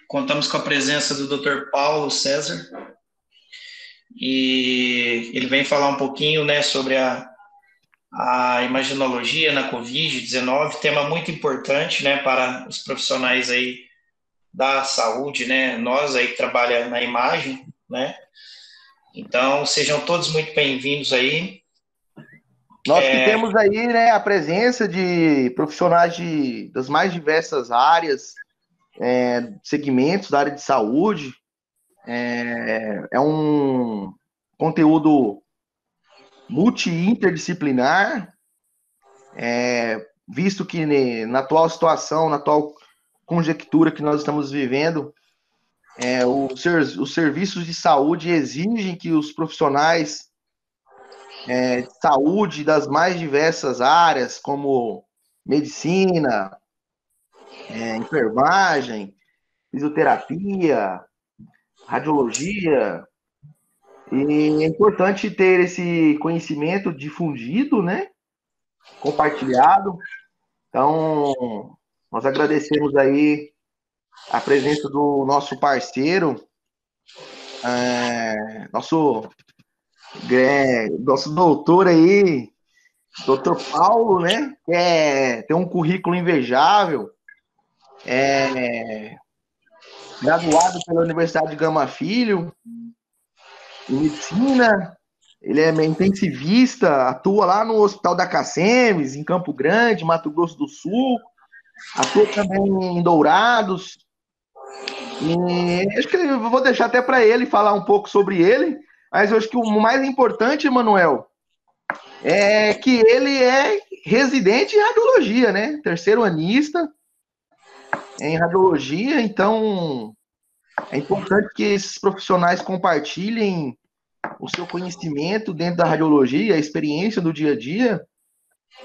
contamos com a presença do Dr. Paulo César, e ele vem falar um pouquinho, né, sobre a imaginologia na Covid-19, tema muito importante, né, para os profissionais aí da saúde, né, nós aí que trabalhamos na imagem, né, então sejam todos muito bem-vindos aí. Nós que temos aí, né, a presença de profissionais das mais diversas áreas, segmentos da área de saúde. É um conteúdo multi-interdisciplinar, visto que na atual situação, na atual conjectura que nós estamos vivendo, os serviços de saúde exigem que os profissionais de saúde das mais diversas áreas, como medicina, enfermagem, fisioterapia, radiologia, e é importante ter esse conhecimento difundido, né? Compartilhado. Então, nós agradecemos aí a presença do nosso parceiro, nosso doutor aí, doutor Paulo, né? Que tem um currículo invejável, graduado pela Universidade de Gama Filho, em medicina. Ele é intensivista, atua lá no Hospital da Cacemes, em Campo Grande, Mato Grosso do Sul. Atua também em Dourados. E acho que eu vou deixar até para ele falar um pouco sobre ele. Mas eu acho que o mais importante, Emanuel, é que ele é residente em radiologia, né? Terceiro anista em radiologia. Então, é importante que esses profissionais compartilhem o seu conhecimento dentro da radiologia, a experiência do dia a dia.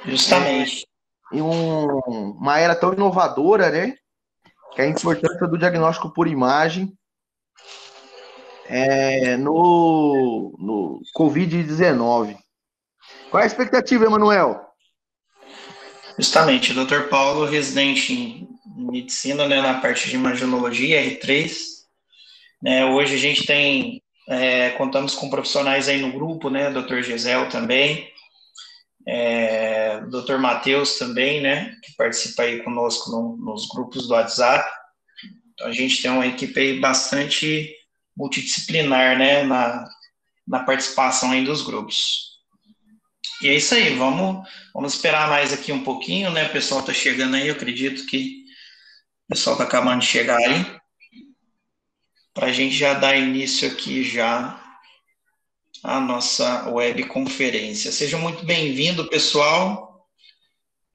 Justamente. Em uma era tão inovadora, né? Que é a importância do diagnóstico por imagem no Covid-19. Qual é a expectativa, Emanuel? Justamente, o Dr. Paulo, residente em medicina, né, na parte de imaginologia, R3. Né, hoje a gente contamos com profissionais aí no grupo, né, Dr. Gisel também, Dr. Matheus também, né, que participa aí conosco nos grupos do WhatsApp. Então a gente tem uma equipe aí bastante multidisciplinar, né, na participação aí dos grupos. E é isso aí, vamos esperar mais aqui um pouquinho, né? O pessoal está chegando aí, eu acredito que o pessoal está acabando de chegar aí, para a gente já dar início aqui já à nossa webconferência. Seja muito bem-vindo, pessoal.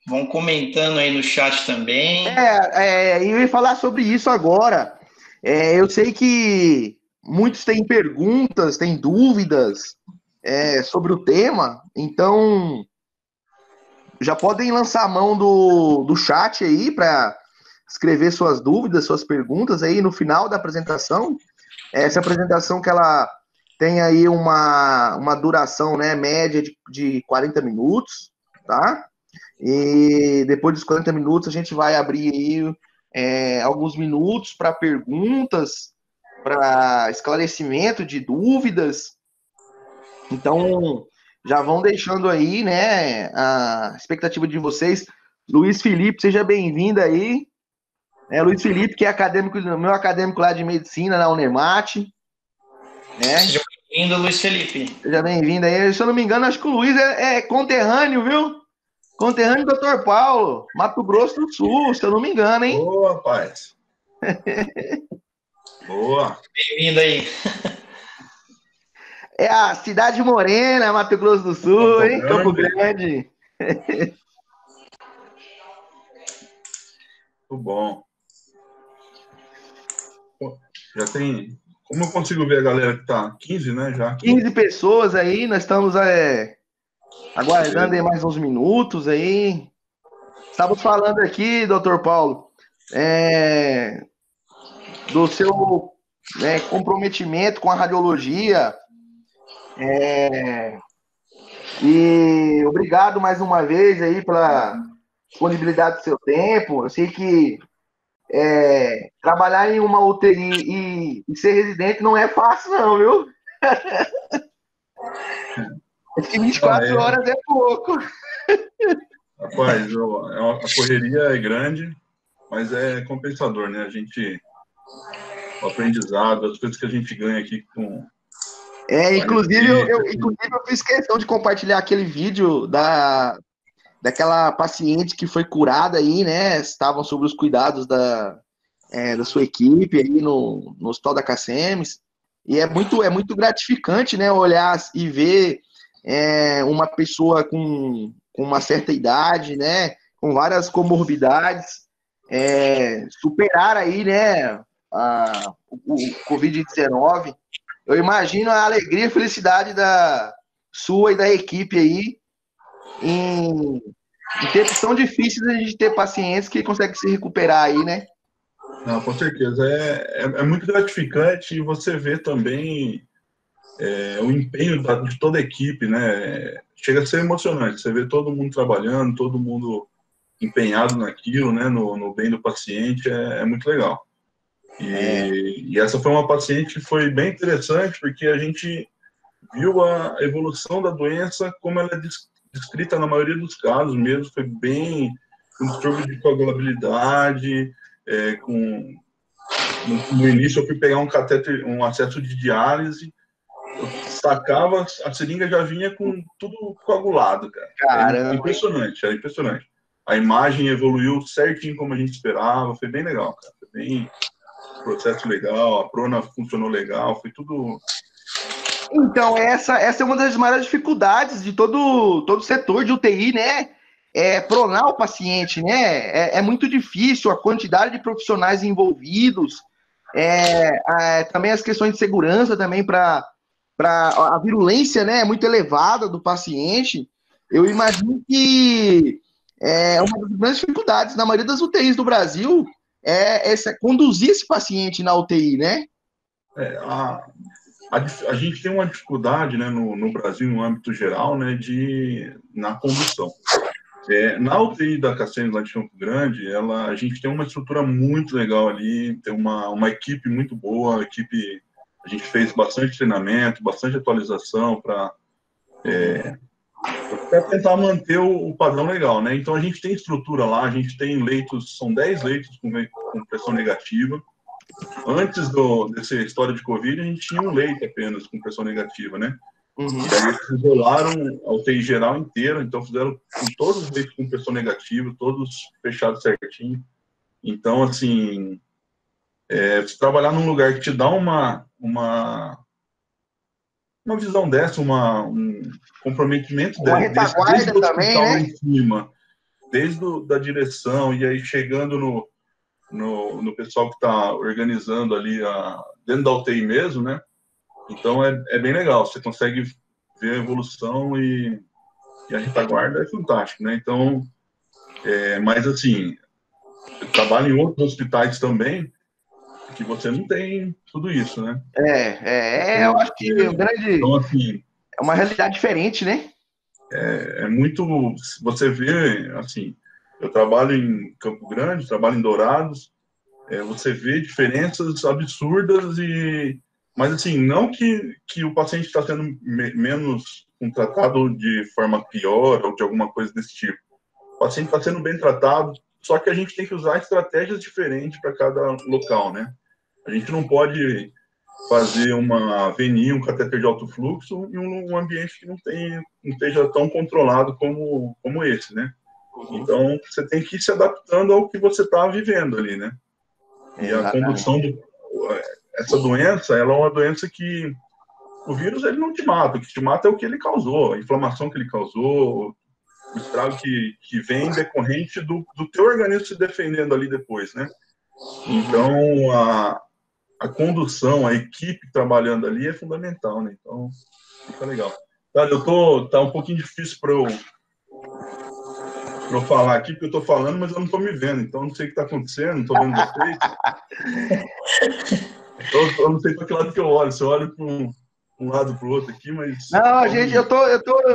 Vão comentando aí no chat também. Eu ia falar sobre isso agora. Eu sei que muitos têm perguntas, têm dúvidas sobre o tema, então já podem lançar a mão do chat aí para escrever suas dúvidas, suas perguntas aí no final da apresentação. Essa apresentação que ela tem aí uma duração, né, média de 40 minutos, tá? E depois dos 40 minutos a gente vai abrir aí alguns minutos para perguntas, para esclarecimento de dúvidas. Então, já vão deixando aí, né, a expectativa de vocês. Luiz Felipe, seja bem-vindo aí. Luiz Felipe, que é meu acadêmico lá de medicina na Unemate. Né? Seja bem-vindo, Luiz Felipe. Seja bem-vindo aí. Se eu não me engano, acho que o Luiz é conterrâneo, viu? Conterrâneo do Dr. Paulo, Mato Grosso do Sul, se eu não me engano, hein? Boa, rapaz. Boa. Bem-vindo aí. É a Cidade Morena, Mato Grosso do Sul, hein? Campo Grande. Muito bom. Já tem... Como eu consigo ver a galera que tá? 15, né? Já. 15 pessoas aí, nós estamos aguardando aí mais uns minutos aí. Estamos falando aqui, doutor Paulo, do seu comprometimento com a radiologia. E obrigado mais uma vez aí pela disponibilidade do seu tempo. Eu sei que trabalhar em uma UTI e ser residente não é fácil, não, viu? Acho que 24 horas é pouco. Rapaz, a correria é grande, mas é compensador, né? O aprendizado, as coisas que a gente ganha aqui com. Inclusive eu fiz questão de compartilhar aquele vídeo daquela paciente que foi curada aí, né? Estavam sob os cuidados da sua equipe aí no Hospital da Cacemes. E é muito gratificante, né? Olhar e ver uma pessoa com uma certa idade, né? Com várias comorbidades, superar aí, né? O Covid-19. Eu imagino a alegria e felicidade da sua e da equipe aí em tempos tão difíceis a gente ter pacientes que conseguem se recuperar aí, né? Não, com certeza. É muito gratificante e você vê também o empenho de toda a equipe, né? Chega a ser emocionante. Você vê todo mundo trabalhando, todo mundo empenhado naquilo, né? No bem do paciente, é muito legal. E essa foi uma paciente que foi bem interessante, porque a gente viu a evolução da doença, como ela é descrita na maioria dos casos mesmo, foi bem com distúrbio de coagulabilidade, no início eu fui pegar um catéter, um acesso de diálise, eu sacava, a seringa já vinha com tudo coagulado, cara. Caramba. Era impressionante. A imagem evoluiu certinho como a gente esperava, foi bem legal, cara. Foi bem processo legal, a prona funcionou legal, foi tudo. Então, essa é uma das maiores dificuldades de todo setor de UTI, né? Pronar o paciente, né? É muito difícil a quantidade de profissionais envolvidos, também as questões de segurança também para a virulência, né? É muito elevada do paciente. Eu imagino que uma das grandes dificuldades na maioria das UTIs do Brasil conduzir esse paciente na UTI, né? A gente tem uma dificuldade, né, no Brasil, no âmbito geral, né, na condução. Na UTI da Cacemes, lá de Campo Grande, a gente tem uma estrutura muito legal ali, tem uma equipe muito boa, a gente fez bastante treinamento, bastante atualização para tentar manter o padrão legal, né? Então, a gente tem estrutura lá, a gente tem leitos, são 10 leitos com pressão negativa. Antes dessa história de Covid, a gente tinha um leito apenas com pressão negativa, né? Uhum. E aí eles isolaram a UTI geral inteira, então fizeram com todos os leitos com pressão negativa, todos fechados certinho. Então, assim, se trabalhar num lugar que te dá uma visão dessa, um comprometimento desde o hospital também, né? Em cima, desde da direção, e aí chegando no pessoal que está organizando ali dentro da UTI mesmo, né? Então é bem legal, você consegue ver a evolução e a retaguarda é fantástico, né? Então, mas assim, eu trabalho em outros hospitais também que você não tem tudo isso, né? Eu acho que então, assim, é uma realidade diferente, né? É muito, você vê, assim, eu trabalho em Campo Grande, trabalho em Dourados, você vê diferenças absurdas mas assim, não que o paciente está sendo menos tratado de forma pior ou de alguma coisa desse tipo. O paciente está sendo bem tratado, só que a gente tem que usar estratégias diferentes para cada local, né? A gente não pode fazer uma VNI, um catéter de alto fluxo, em um ambiente que não esteja tão controlado como esse, né? Então, você tem que ir se adaptando ao que você está vivendo ali, né? E a condução essa doença, ela é uma doença que o vírus ele não te mata, o que te mata é o que ele causou, a inflamação que ele causou, o estrago que vem decorrente do teu organismo se defendendo ali depois, né? Então, a condução, a equipe trabalhando ali é fundamental, né? Então, fica legal. Cara, tá um pouquinho difícil para eu falar aqui, porque eu tô falando, mas eu não tô me vendo, então não sei o que tá acontecendo, não tô vendo vocês. Eu não sei para que lado que eu olho, se eu olho para um lado para o outro aqui, mas... Não, gente, eu tô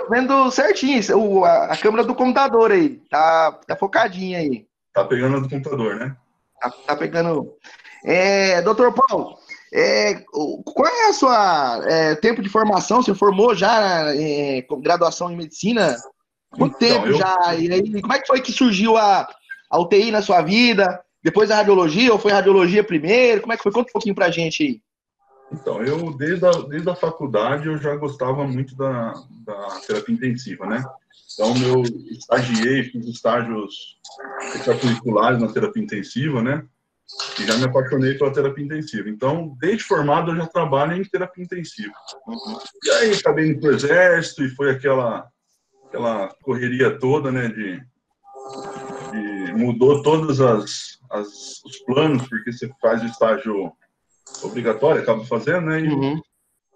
vendo certinho a câmera do computador aí, tá focadinha aí. Tá pegando a do computador, né? Tá pegando. Doutor Paulo, qual é a sua tempo de formação? Você formou já com graduação em medicina? Quanto Então, tempo já? E aí, como é que foi que surgiu a UTI na sua vida? Depois a radiologia, ou foi a radiologia primeiro? Como é que foi? Conta um pouquinho pra gente aí. Então, eu, desde a faculdade, eu já gostava muito da terapia intensiva, né? Então, eu estagiei, fiz estágios extracurriculares na terapia intensiva, né? E já me apaixonei pela terapia intensiva. Então, desde formado, eu já trabalho em terapia intensiva. E aí, acabei indo para o exército e foi aquela correria toda, né? Mudou todos os planos, porque você faz o estágio obrigatório, acaba fazendo, né?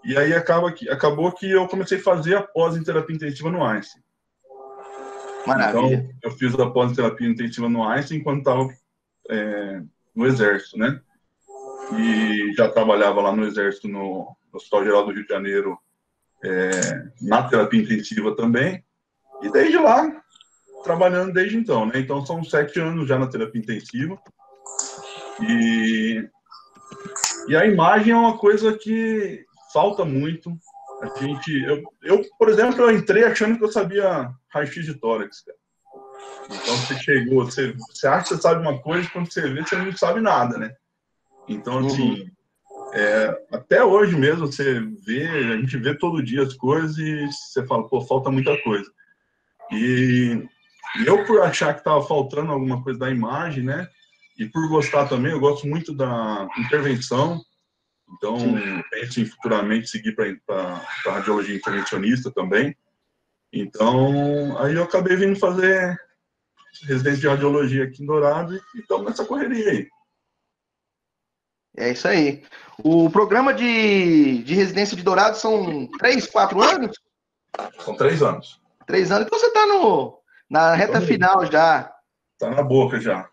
E aí acabou que eu comecei a fazer a pós em terapia intensiva no Einstein. Maravilha. Então, eu fiz a pós em terapia intensiva no Einstein enquanto estava no Exército, né? E já trabalhava lá no Exército, no Hospital Geral do Rio de Janeiro, na terapia intensiva também. E desde lá, trabalhando desde então, né? Então, são 7 anos já na terapia intensiva. E a imagem é uma coisa que falta muito. Eu, por exemplo, eu entrei achando que eu sabia raio-x de tórax, cara. Então você acha que você sabe uma coisa, quando você vê, você não sabe nada, né? Então, assim, até hoje mesmo, a gente vê todo dia as coisas e você fala, pô, falta muita coisa. E eu, por achar que estava faltando alguma coisa da imagem, né? E por gostar também, eu gosto muito da intervenção. Então, penso em futuramente seguir para a radiologia intervencionista também. Então, aí eu acabei vindo fazer residência de radiologia aqui em Dourado e estamos nessa correria aí. É isso aí. O programa de residência de Dourado são 3, 4 anos? São 3 anos. 3 anos. Então você está na reta final já. Está na boca já.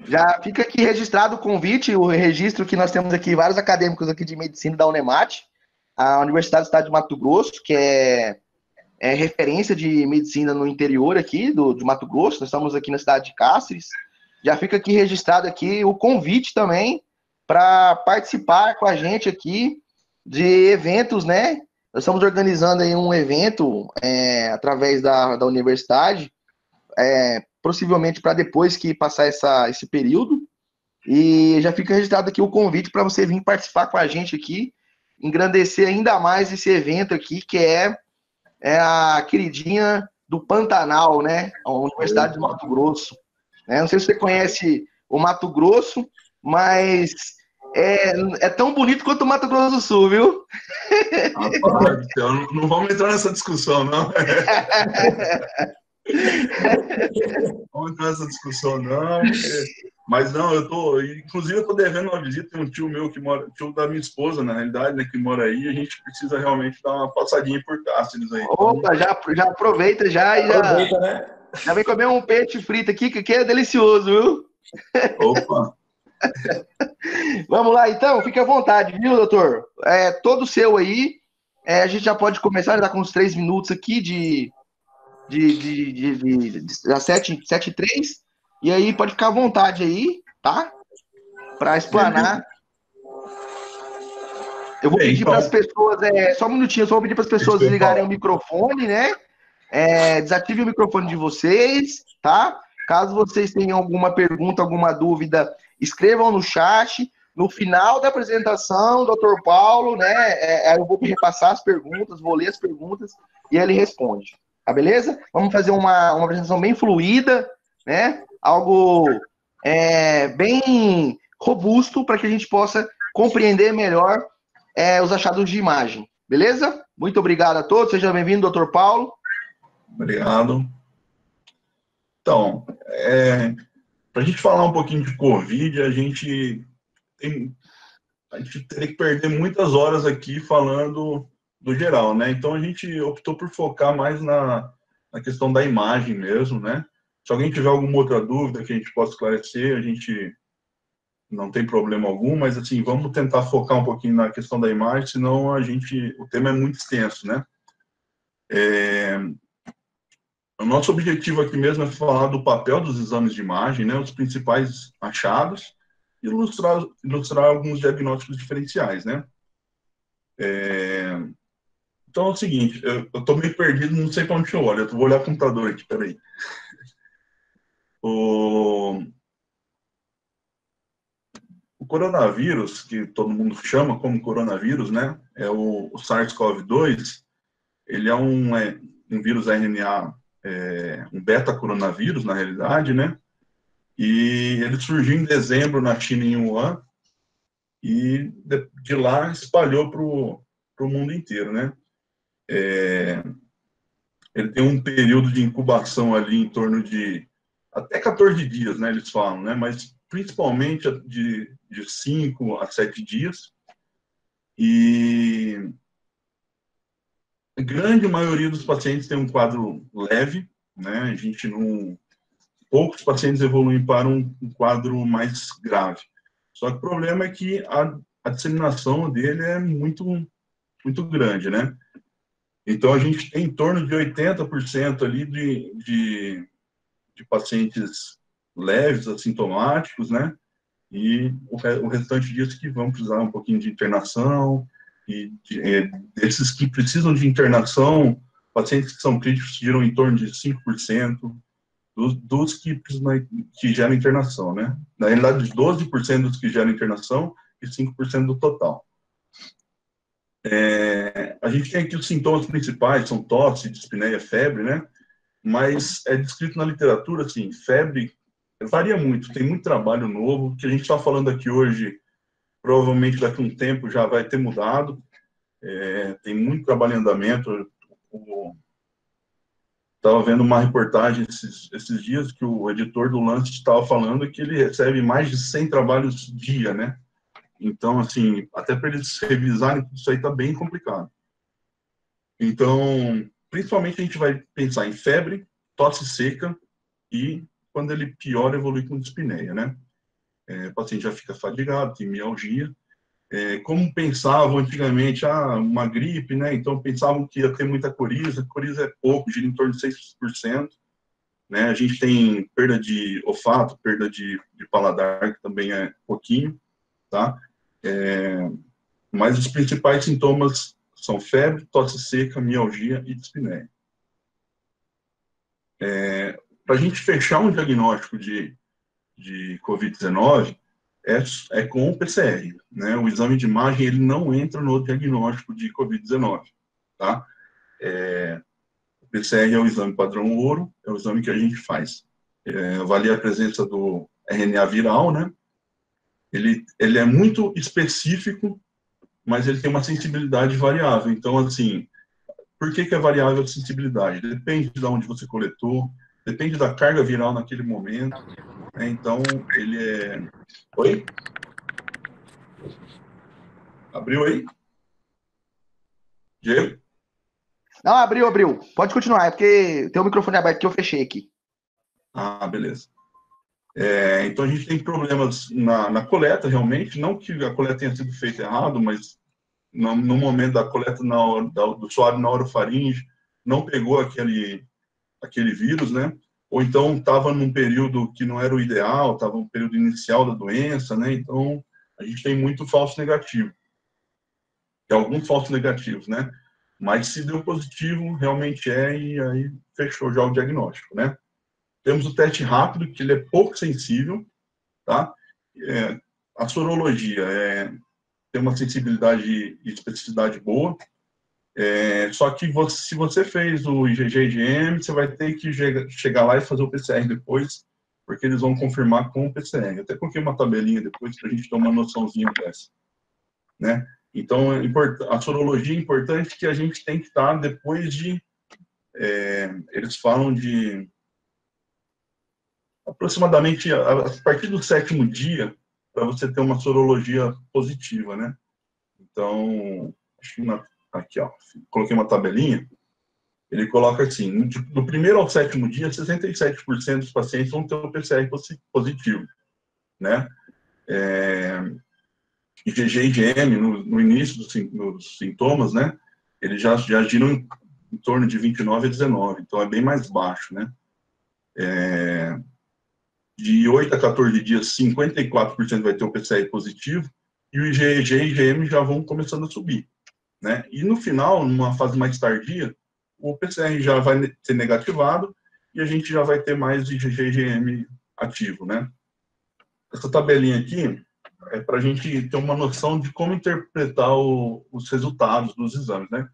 Já fica aqui registrado o convite, o registro que nós temos aqui, vários acadêmicos aqui de medicina da Unemat, a Universidade do Estado de Mato Grosso, que é referência de medicina no interior aqui de Mato Grosso. Nós estamos aqui na cidade de Cáceres. Já fica aqui registrado aqui o convite também para participar com a gente aqui de eventos, né? Nós estamos organizando aí um evento através da universidade, possivelmente para depois que passar esse período. E já fica registrado aqui o convite para você vir participar com a gente aqui, engrandecer ainda mais esse evento aqui, que é a queridinha do Pantanal, né? A Universidade do Mato Grosso. Não sei se você conhece o Mato Grosso, mas é tão bonito quanto o Mato Grosso do Sul, viu? Rapaz, então não vamos entrar nessa discussão, não. Vamos entrar nessa discussão, não. Mas não, inclusive eu tô devendo uma visita, tem um tio meu que mora, tio da minha esposa, na realidade, né, que mora aí, a gente precisa realmente dar uma passadinha por Cáceres aí. Opa, já aproveita Aproveita, né? Já vem comer um peixe frito aqui, que é delicioso, viu? Opa! Vamos lá, então, fique à vontade, viu, doutor? Todo seu aí, a gente já pode começar, já tá com uns 3 minutos aqui das 7h03, e aí pode ficar à vontade aí, tá? Para explanar. Eu vou pedir para as pessoas, só um minutinho, eu só vou pedir para as pessoas desligarem o microfone, né? Desative o microfone de vocês, tá? Caso vocês tenham alguma pergunta, alguma dúvida, escrevam no chat. No final da apresentação, o Dr. Paulo, né? Eu vou repassar as perguntas, vou ler as perguntas e ele responde. Tá beleza? Vamos fazer uma apresentação bem fluida, né? Algo bem robusto para que a gente possa compreender melhor os achados de imagem. Beleza? Muito obrigado a todos. Seja bem-vindo, Dr. Paulo. Obrigado. Então, para a gente falar um pouquinho de Covid, a gente teria que perder muitas horas aqui falando do geral, né? Então, a gente optou por focar mais na questão da imagem mesmo, né? Se alguém tiver alguma outra dúvida que a gente possa esclarecer, a gente não tem problema algum, mas, assim, vamos tentar focar um pouquinho na questão da imagem, senão o tema é muito extenso, né? O nosso objetivo aqui mesmo é falar do papel dos exames de imagem, né, os principais achados, e ilustrar alguns diagnósticos diferenciais, né. Então é o seguinte, eu estou meio perdido, não sei para onde eu olho, eu vou olhar o computador aqui, peraí. O coronavírus, que todo mundo chama como coronavírus, né, é o SARS-CoV-2, ele é um vírus RNA, um beta-coronavírus, na realidade, né, e ele surgiu em dezembro na China, em Wuhan, e de lá espalhou para o mundo inteiro, né. Ele tem um período de incubação ali em torno de até 14 dias, né, eles falam, né, mas principalmente de 5 a 7 dias, e a grande maioria dos pacientes tem um quadro leve, né, a gente não... Poucos pacientes evoluem para um quadro mais grave. Só que o problema é que a disseminação dele é muito, muito grande, né? Então, a gente tem em torno de 80% ali de pacientes leves, assintomáticos, né? E o restante disso que vão precisar um pouquinho de internação, e desses que precisam de internação, pacientes que são críticos giram em torno de 5% dos que geram internação, né? Na realidade, 12% dos que geram internação e 5% do total. A gente tem aqui os sintomas principais, são tosse, dispneia, febre, né? Mas é descrito na literatura, assim, febre varia muito, tem muito trabalho novo, que a gente está falando aqui hoje, provavelmente daqui a um tempo já vai ter mudado, tem muito trabalho em andamento. Estava vendo uma reportagem esses dias que o editor do Lancet estava falando que ele recebe mais de 100 trabalhos dia, né? Então, assim, até para eles revisarem, isso aí está bem complicado. Então, principalmente a gente vai pensar em febre, tosse seca e, quando ele piora, evolui com dispneia, né? O paciente já fica fadigado, tem mialgia. Como pensavam antigamente, uma gripe, né? Então, pensavam que ia ter muita coriza é pouco, gira em torno de 6%. Né? A gente tem perda de olfato, perda de paladar, que também é pouquinho, tá? Mas os principais sintomas são febre, tosse seca, mialgia e dispneia. Para a gente fechar um diagnóstico de COVID-19, é com o PCR, né? O exame de imagem, ele não entra no diagnóstico de COVID-19, tá? O PCR é o exame padrão ouro, é o exame que a gente faz. Avalia a presença do RNA viral, né? Ele é muito específico, mas ele tem uma sensibilidade variável. Então, assim, por que é variável a sensibilidade? Depende de onde você coletou, depende da carga viral naquele momento, né? Então, ele é... Oi? Abriu aí? Diego? Não, abriu. Pode continuar, é porque tem o microfone aberto que eu fechei aqui. Beleza. Então, a gente tem problemas na coleta, realmente, não que a coleta tenha sido feita errado, mas no momento da coleta do suave na orofaringe, não pegou aquele vírus, né? Ou então estava num período que não era o ideal, estava no período inicial da doença, né? Então, a gente tem muito falso negativo. Tem alguns falsos negativos, né? Mas se deu positivo, realmente e aí fechou já o diagnóstico, né? Temos o teste rápido, que ele é pouco sensível, tá? A sorologia tem uma sensibilidade e especificidade boa, só que se você fez o IgG e IgM, você vai ter que chegar lá e fazer o PCR depois, porque eles vão confirmar com o PCR. Eu até coloquei uma tabelinha depois para a gente ter uma noçãozinha dessa, né? Então, a sorologia é importante, que a gente tem que estar depois de... eles falam de aproximadamente a partir do 7º dia, para você ter uma sorologia positiva, né? Então, acho que aqui, ó, coloquei uma tabelinha, ele coloca assim, do 1º ao 7º dia, 67% dos pacientes vão ter um PCR positivo, né? IgG e IgM, no início dos sintomas, né? Eles já giram em torno de 29 a 19, então é bem mais baixo, né? De 8 a 14 dias, 54% vai ter o PCR positivo, e o IgG e IgM já vão começando a subir, né? E no final, numa fase mais tardia, o PCR já vai ser negativado e a gente já vai ter mais IgG e IgM ativo, né? Essa tabelinha aqui é para a gente ter uma noção de como interpretar os resultados dos exames, né?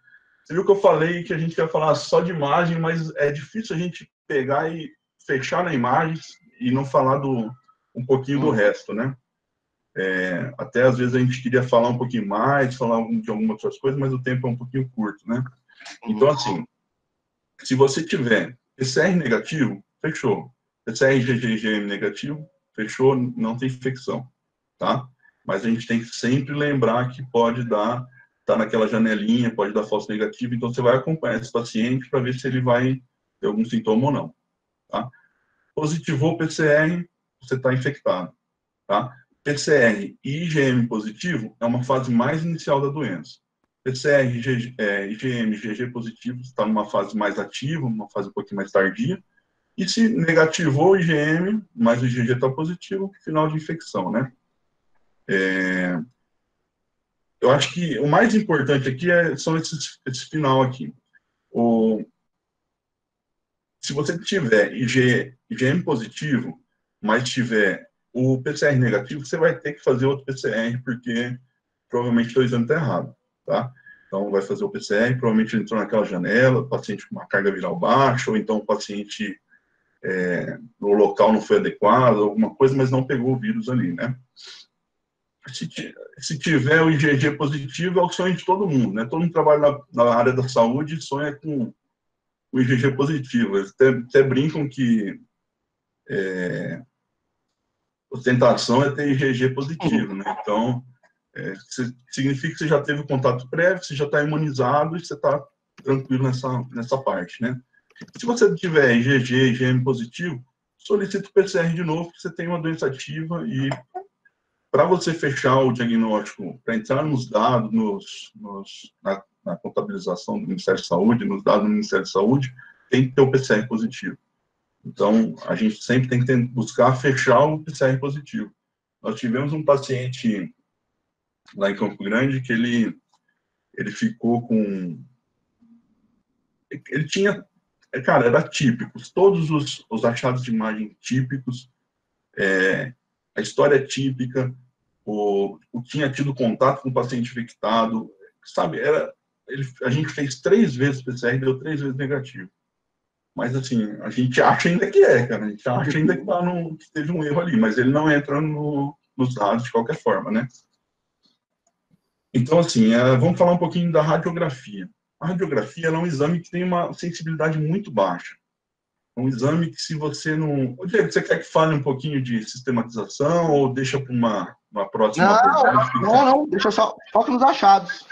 Você viu que eu falei que a gente quer falar só de imagem, mas é difícil a gente pegar e fechar na imagem e não falar um pouquinho do resto, né? Até às vezes a gente queria falar um pouquinho mais, falar de algumas outras coisas, mas o tempo é um pouquinho curto, né? Então, assim, se você tiver PCR negativo, fechou. PCR IgG e IgM negativo, fechou, não tem infecção, tá? Mas a gente tem que sempre lembrar que pode dar, tá naquela janelinha, pode dar falso negativo, então você vai acompanhar esse paciente para ver se ele vai ter algum sintoma ou não, tá? Positivou o PCR, você está infectado, tá? PCR e IgM positivo é uma fase mais inicial da doença. PCR, IgM, IgG positivo está numa fase mais ativa, uma fase um pouquinho mais tardia. E se negativou o IgM, mas o IgG está positivo, final de infecção, né? Eu acho que o mais importante aqui são esse final aqui. Se você tiver IgM positivo, mas tiver o PCR negativo, você vai ter que fazer outro PCR, porque provavelmente o exame está errado, tá? Então, vai fazer o PCR, provavelmente ele entrou naquela janela, paciente com uma carga viral baixa, ou então o paciente no local não foi adequado, alguma coisa, mas não pegou o vírus ali, né? Se tiver o IgG positivo, é o sonho de todo mundo, né? Todo mundo trabalha na área da saúde e sonha com o IgG positivo. Eles até brincam que ostentação é ter IgG positivo, né? Então, significa que você já teve contato prévio, você já está imunizado e você está tranquilo nessa parte, né? Se você tiver IgG, IgM positivo, solicita o PCR de novo, porque você tem uma doença ativa e para você fechar o diagnóstico, para entrar nos dados, na contabilização do Ministério da Saúde, nos dados do Ministério da Saúde, tem que ter o PCR positivo. Então, a gente sempre tem que buscar fechar o PCR positivo. Nós tivemos um paciente lá em Campo Grande que ele ficou com... Ele tinha... Cara, era típicos. Todos os achados de imagem típicos, a história é típica, tinha tido contato com o paciente infectado, sabe? A gente fez 3 vezes PCR e deu 3 vezes negativo. Mas, assim, a gente acha ainda que cara. A gente acha ainda que teve um erro ali, mas ele não entra nos dados de qualquer forma, né? Então, assim, vamos falar um pouquinho da radiografia. A radiografia é um exame que tem uma sensibilidade muito baixa. É um exame que, se você não... Diego, você quer que fale um pouquinho de sistematização ou deixa para uma próxima abordagem? Não, deixa só... Foca nos achados.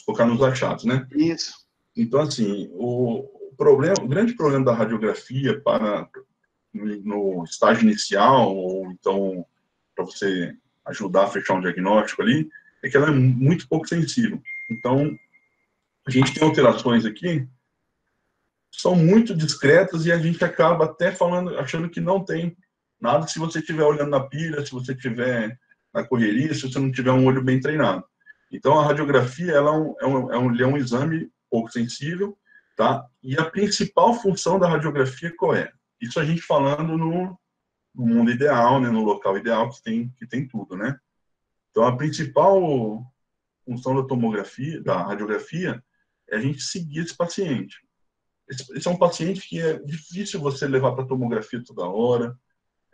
Focar nos achados, né? Isso. Então, assim, o grande problema da radiografia no estágio inicial, ou então para você ajudar a fechar um diagnóstico ali, é que ela é muito pouco sensível. Então, a gente tem alterações aqui são muito discretas e a gente acaba até achando que não tem nada se você estiver olhando na pilha, se você estiver na correria, se você não tiver um olho bem treinado. Então, a radiografia ela é um exame pouco sensível, tá? E a principal função da radiografia qual é? Isso a gente falando no mundo ideal, né? No local ideal que tem tudo, né? Então, a principal função da radiografia, é a gente seguir esse paciente. Esse é um paciente que é difícil você levar para tomografia toda hora,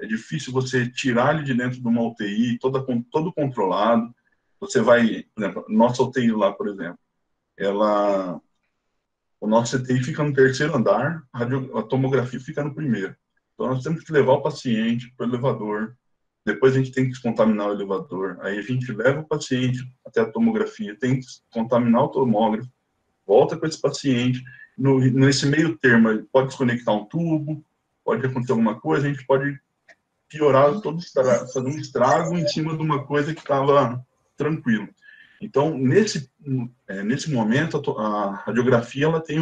é difícil você tirar ele de dentro de uma UTI, todo controlado. Você vai, por exemplo, nossa UTI lá, por exemplo, o nosso CTI fica no 3º andar, a tomografia fica no 1º. Então, nós temos que levar o paciente para o elevador, depois a gente tem que descontaminar o elevador, aí a gente leva o paciente até a tomografia, tem que contaminar o tomógrafo, volta com esse paciente, nesse meio termo, ele pode desconectar um tubo, pode acontecer alguma coisa, a gente pode piorar fazer um estrago em cima de uma coisa que estava tranquilo. Então, nesse momento, a radiografia ela tem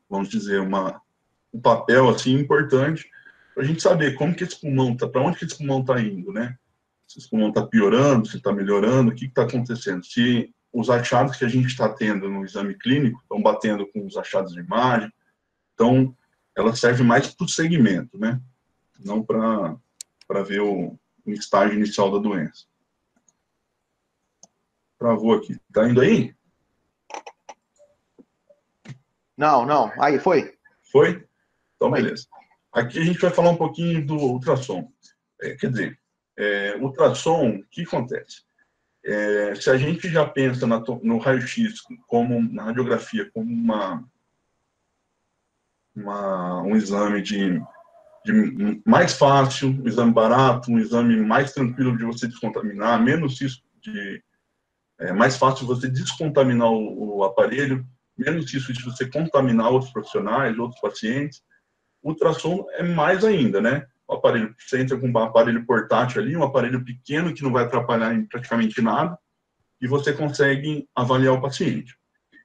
vamos dizer, um papel assim importante para a gente saber como que esse pulmão está, para onde que esse pulmão está indo, né? Se esse pulmão está piorando, se está melhorando, o que está acontecendo? Se os achados que a gente está tendo no exame clínico estão batendo com os achados de imagem, então ela serve mais para o segmento, né? Não para ver o estágio inicial da doença. Travou aqui. Tá indo aí? Não. Aí, foi? Foi? Então, Foi. beleza. Aqui a gente vai falar um pouquinho do ultrassom. Quer dizer, ultrassom, o que acontece? Se a gente já pensa no raio-x, na radiografia, como um exame de mais fácil, um exame barato, um exame mais tranquilo de você descontaminar, menos risco mais fácil você descontaminar o aparelho, menos risco de você contaminar outros profissionais, outros pacientes. O ultrassom é mais ainda, né? O aparelho, você entra com um aparelho portátil ali, um aparelho pequeno que não vai atrapalhar em praticamente nada, e você consegue avaliar o paciente.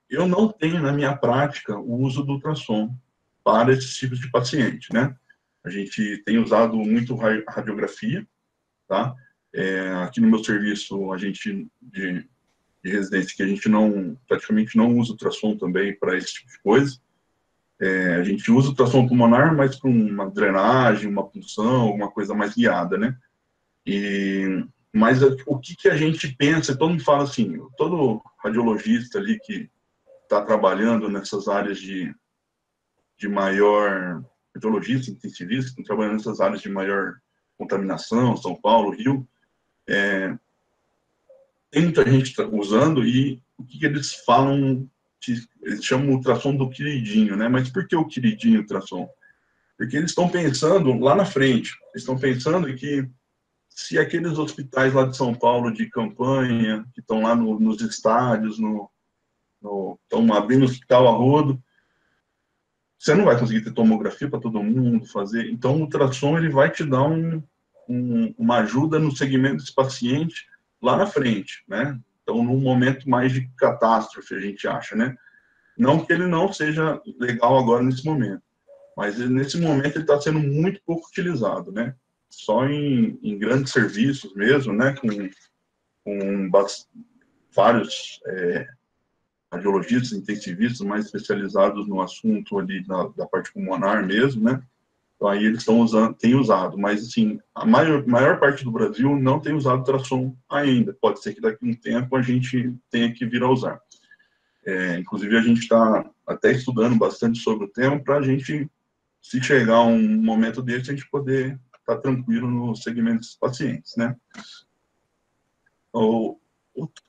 Eu não tenho na minha prática o uso do ultrassom para esses tipos de paciente, né? A gente tem usado muito radiografia, tá? Aqui no meu serviço, a gente de residência, que a gente praticamente não usa ultrassom também para esse tipo de coisa. A gente usa ultrassom pulmonar, mas para uma drenagem, uma punção, alguma coisa mais guiada, né? Mas o que a gente pensa, todo mundo fala assim, todo radiologista ali que está trabalhando nessas áreas de maior, radiologista, intensivista, que estão trabalhando nessas áreas de maior contaminação, São Paulo, Rio, tem muita gente usando, e o que eles falam, eles chamam o ultrassom do queridinho, né? Mas por que o queridinho ultrassom? Porque eles estão pensando lá na frente, eles estão pensando que se aqueles hospitais lá de São Paulo de campanha, que estão lá nos estádios, estão abrindo hospital a rodo, você não vai conseguir ter tomografia para todo mundo fazer. Então, o ultrassom ele vai te dar uma ajuda no segmento desse paciente lá na frente, né? Então, num momento mais de catástrofe, a gente acha, né? Não que ele não seja legal agora nesse momento, mas nesse momento ele está sendo muito pouco utilizado, né? Só em grandes serviços mesmo, né? Com vários radiologistas, intensivistas mais especializados no assunto ali da parte pulmonar mesmo, né? Então aí eles têm usado, mas assim, a maior parte do Brasil não tem usado ultrassom ainda. Pode ser que daqui a um tempo a gente tenha que vir a usar. Inclusive a gente está até estudando bastante sobre o tema para a gente, se chegar um momento desse, a gente poder estar tranquilo no segmento dos pacientes, né?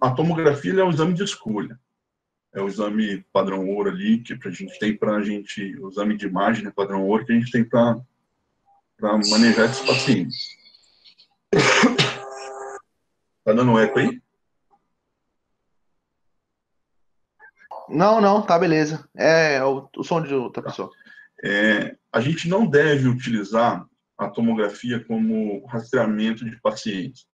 A tomografia é um exame de escolha. É o exame padrão ouro ali, que a gente tem o exame de imagem, né, padrão ouro, que a gente tem para manejar esses pacientes. Tá dando eco aí? Não, tá beleza. É o som de outra pessoa. A gente não deve utilizar a tomografia como rastreamento de pacientes.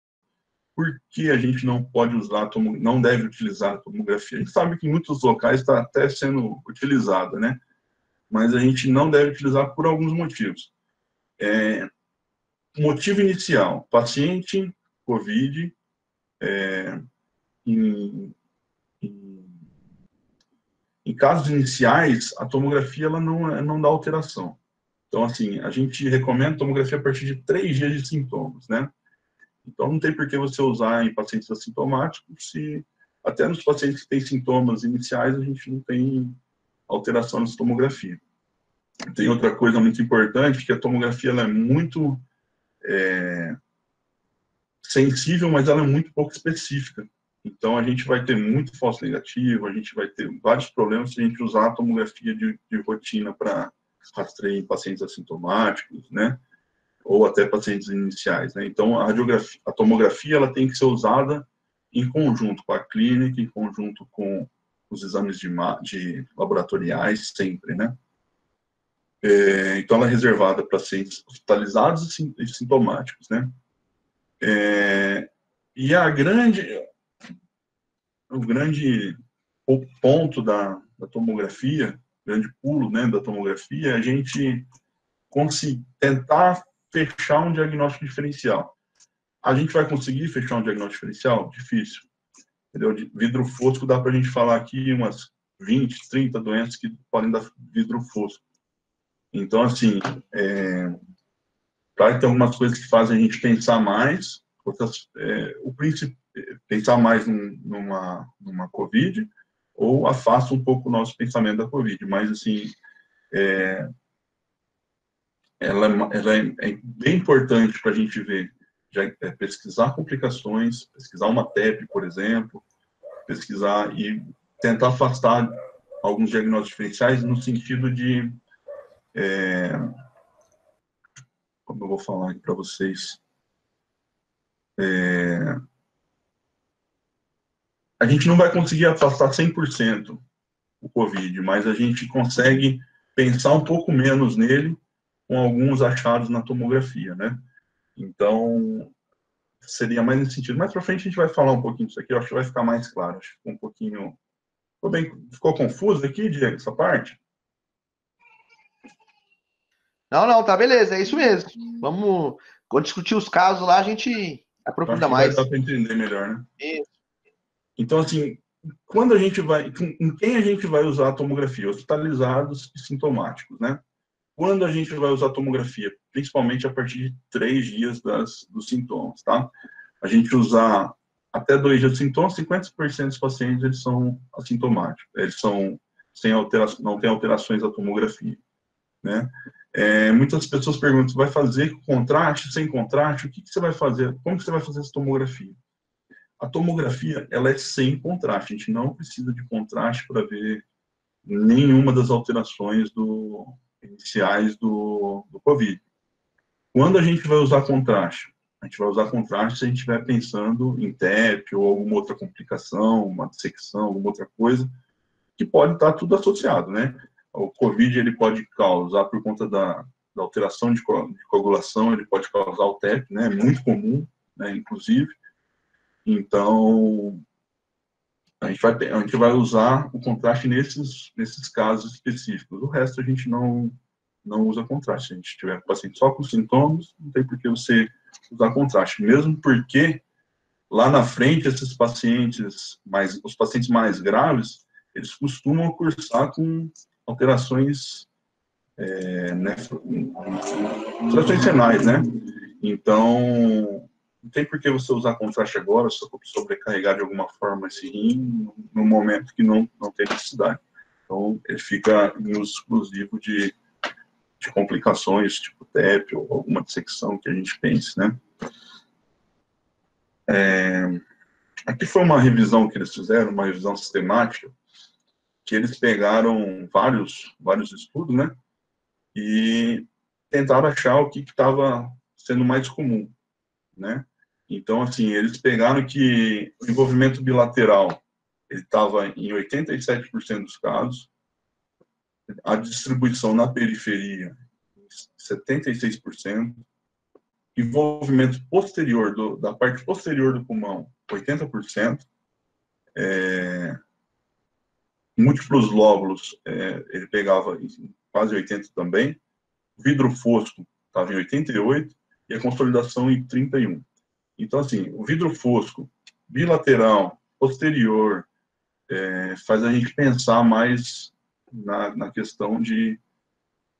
Por que a gente não pode usar, não deve utilizar a tomografia? A gente sabe que em muitos locais está até sendo utilizada, né? Mas a gente não deve utilizar por alguns motivos. Motivo inicial, paciente COVID, em casos iniciais, a tomografia ela não dá alteração. Então, assim, a gente recomenda tomografia a partir de 3 dias de sintomas, né? Então, não tem por que você usar em pacientes assintomáticos, se até nos pacientes que têm sintomas iniciais, a gente não tem alteração na tomografia. Tem outra coisa muito importante, que a tomografia ela é muito sensível, mas ela é muito pouco específica. Então, a gente vai ter muito falso negativo, a gente vai ter vários problemas se a gente usar a tomografia de rotina para rastrear em pacientes assintomáticos, né? Ou até pacientes iniciais, né? Então, a tomografia ela tem que ser usada em conjunto com a clínica, em conjunto com os exames de laboratoriais, sempre, né? Então, ela é reservada para pacientes hospitalizados e sintomáticos, né? E grande ponto da tomografia, grande pulo, né, da tomografia, é a gente tentar fechar um diagnóstico diferencial. A gente vai conseguir fechar um diagnóstico diferencial? Difícil. Entendeu? De vidro fosco dá para a gente falar aqui umas 20, 30 doenças que podem dar vidro fosco. Então, assim, claro que tem algumas coisas que fazem a gente pensar mais, outras, pensar mais numa COVID, ou afasta um pouco o nosso pensamento da COVID, mas, assim, ela é bem importante para a gente ver, pesquisar complicações, pesquisar uma TEP, por exemplo, pesquisar e tentar afastar alguns diagnósticos diferenciais no sentido de, como eu vou falar aqui para vocês, a gente não vai conseguir afastar 100% o COVID, mas a gente consegue pensar um pouco menos nele com alguns achados na tomografia, né? Então, seria mais nesse sentido. Mais para frente a gente vai falar um pouquinho disso aqui, eu acho que vai ficar mais claro. Acho que ficou um pouquinho... Ficou confuso aqui, Diego, essa parte? Não, tá beleza, é isso mesmo. Vamos, quando discutir os casos lá, a gente aprofunda mais. Vai dar para entender melhor, né? Isso. Então, assim, quando a gente vai... Em quem a gente vai usar a tomografia? Hospitalizados e sintomáticos, né? Quando a gente vai usar a tomografia? Principalmente a partir de 3 dias dos sintomas, tá? A gente usar até 2 dias de sintomas, 50% dos pacientes, eles são assintomáticos. Eles são não tem alterações da tomografia, né? Muitas pessoas perguntam, vai fazer com contraste, sem contraste? O que você vai fazer? Como que você vai fazer essa tomografia? A tomografia, ela é sem contraste. A gente não precisa de contraste para ver nenhuma das alterações iniciais do COVID. Quando a gente vai usar contraste? A gente vai usar contraste se a gente estiver pensando em TEP ou alguma outra complicação, uma dissecção, alguma outra coisa, que pode estar tudo associado, né? O COVID, ele pode causar, por conta da alteração de coagulação, ele pode causar o TEP, né? É muito comum, né? Inclusive. Então, a gente vai usar o contraste nesses casos específicos. O resto a gente não usa contraste. Se a gente tiver paciente só com sintomas, não tem por que você usar contraste. Mesmo porque, lá na frente, os pacientes mais graves, eles costumam cursar com alterações, alterações renais, né? Então, não tem por que você usar contraste agora, só para sobrecarregar de alguma forma esse rim, no momento que não tem necessidade. Então, ele fica em uso exclusivo de complicações, tipo TEP ou alguma dissecção que a gente pense, né? Aqui foi uma revisão que eles fizeram, uma revisão sistemática, que eles pegaram vários estudos, né? E tentaram achar o que estava sendo mais comum, né? Então, assim, eles pegaram que o envolvimento bilateral, ele estava em 87% dos casos, a distribuição na periferia, 76%, envolvimento posterior, da parte posterior do pulmão, 80%, múltiplos lóbulos, ele pegava quase 80% também, vidro fosco estava em 88%, e a consolidação em 31%. Então, assim, o vidro fosco, bilateral, posterior, faz a gente pensar mais na questão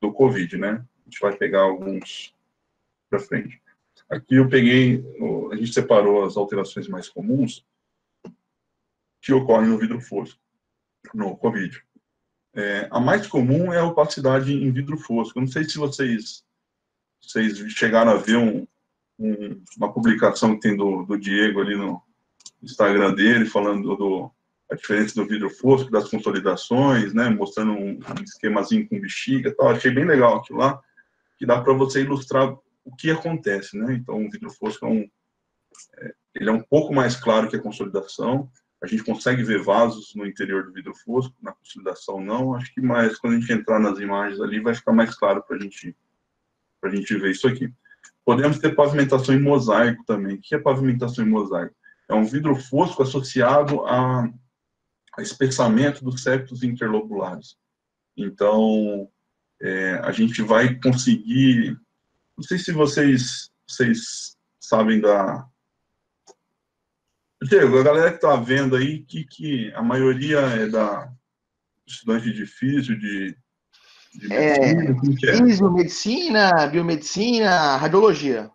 do COVID, né? A gente vai pegar alguns para frente. Aqui a gente separou as alterações mais comuns que ocorrem no vidro fosco, no COVID. A mais comum é a opacidade em vidro fosco. Eu não sei se vocês chegaram a ver uma publicação que tem do Diego ali no Instagram dele, falando a diferença do vidro fosco, das consolidações, né, mostrando um esquemazinho com bexiga e tal. Achei bem legal aquilo lá, que dá para você ilustrar o que acontece, né? Então, o vidro fosco ele é um pouco mais claro que a consolidação. A gente consegue ver vasos no interior do vidro fosco, na consolidação não. Acho que mais, quando a gente entrar nas imagens ali, vai ficar mais claro para a gente ver isso aqui. Podemos ter pavimentação em mosaico também. O que é pavimentação em mosaico? É um vidro fosco associado a espessamento dos septos interlobulares. Então, a gente vai conseguir... Não sei se vocês sabem da... Diego, a galera que está vendo aí, que a maioria é da estudante de físio, de medicina, como que é? Físio, medicina, biomedicina, radiologia.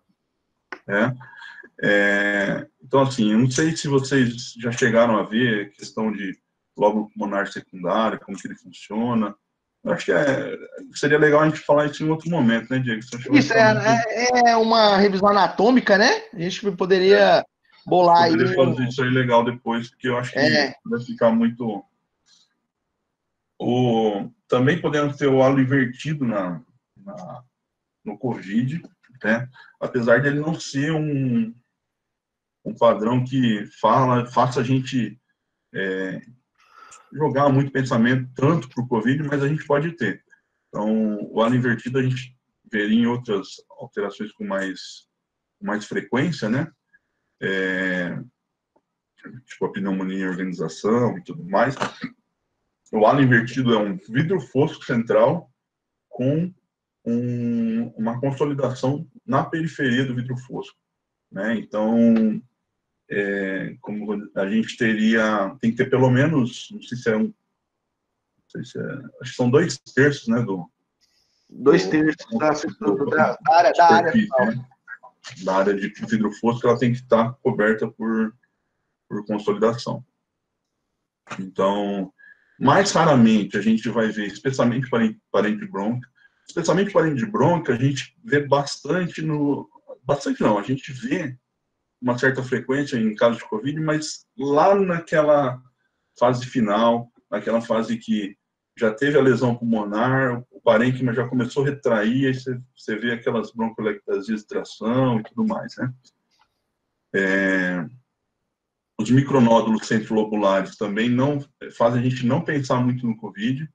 Então, assim, eu não sei se vocês já chegaram a ver a questão de lóbulo pulmonar secundário, como que ele funciona. Eu acho que seria legal a gente falar isso em outro momento, né, Diego? Isso é uma revisão anatômica, né? A gente poderia bolar aí. Poderia fazer isso aí legal depois, porque eu acho que vai ficar muito... Também podemos ter o halo invertido no COVID, né? Apesar de ele não ser um padrão que faça a gente jogar muito pensamento tanto para o COVID, mas a gente pode ter. Então, o halo invertido a gente veria em outras alterações com mais frequência, né? Tipo a pneumonia em organização e tudo mais. O halo invertido é um vidro fosco central com uma consolidação na periferia do vidro fosco, né? Então, como a gente tem que ter pelo menos, não sei se acho que são 2/3, né, 2/3 da área de vidro fosco, ela tem que estar coberta por consolidação. Então, mais raramente a gente vai ver, especialmente parente brônquio. Especialmente parente brônquio, a gente vê bastante a gente vê uma certa frequência em casos de COVID, mas lá naquela fase final, naquela fase que já teve a lesão pulmonar, o parênquima já começou a retrair, aí você vê aquelas bronquiolectasias de tração e tudo mais, né? Os micronódulos centrolobulares também não fazem a gente não pensar muito no COVID.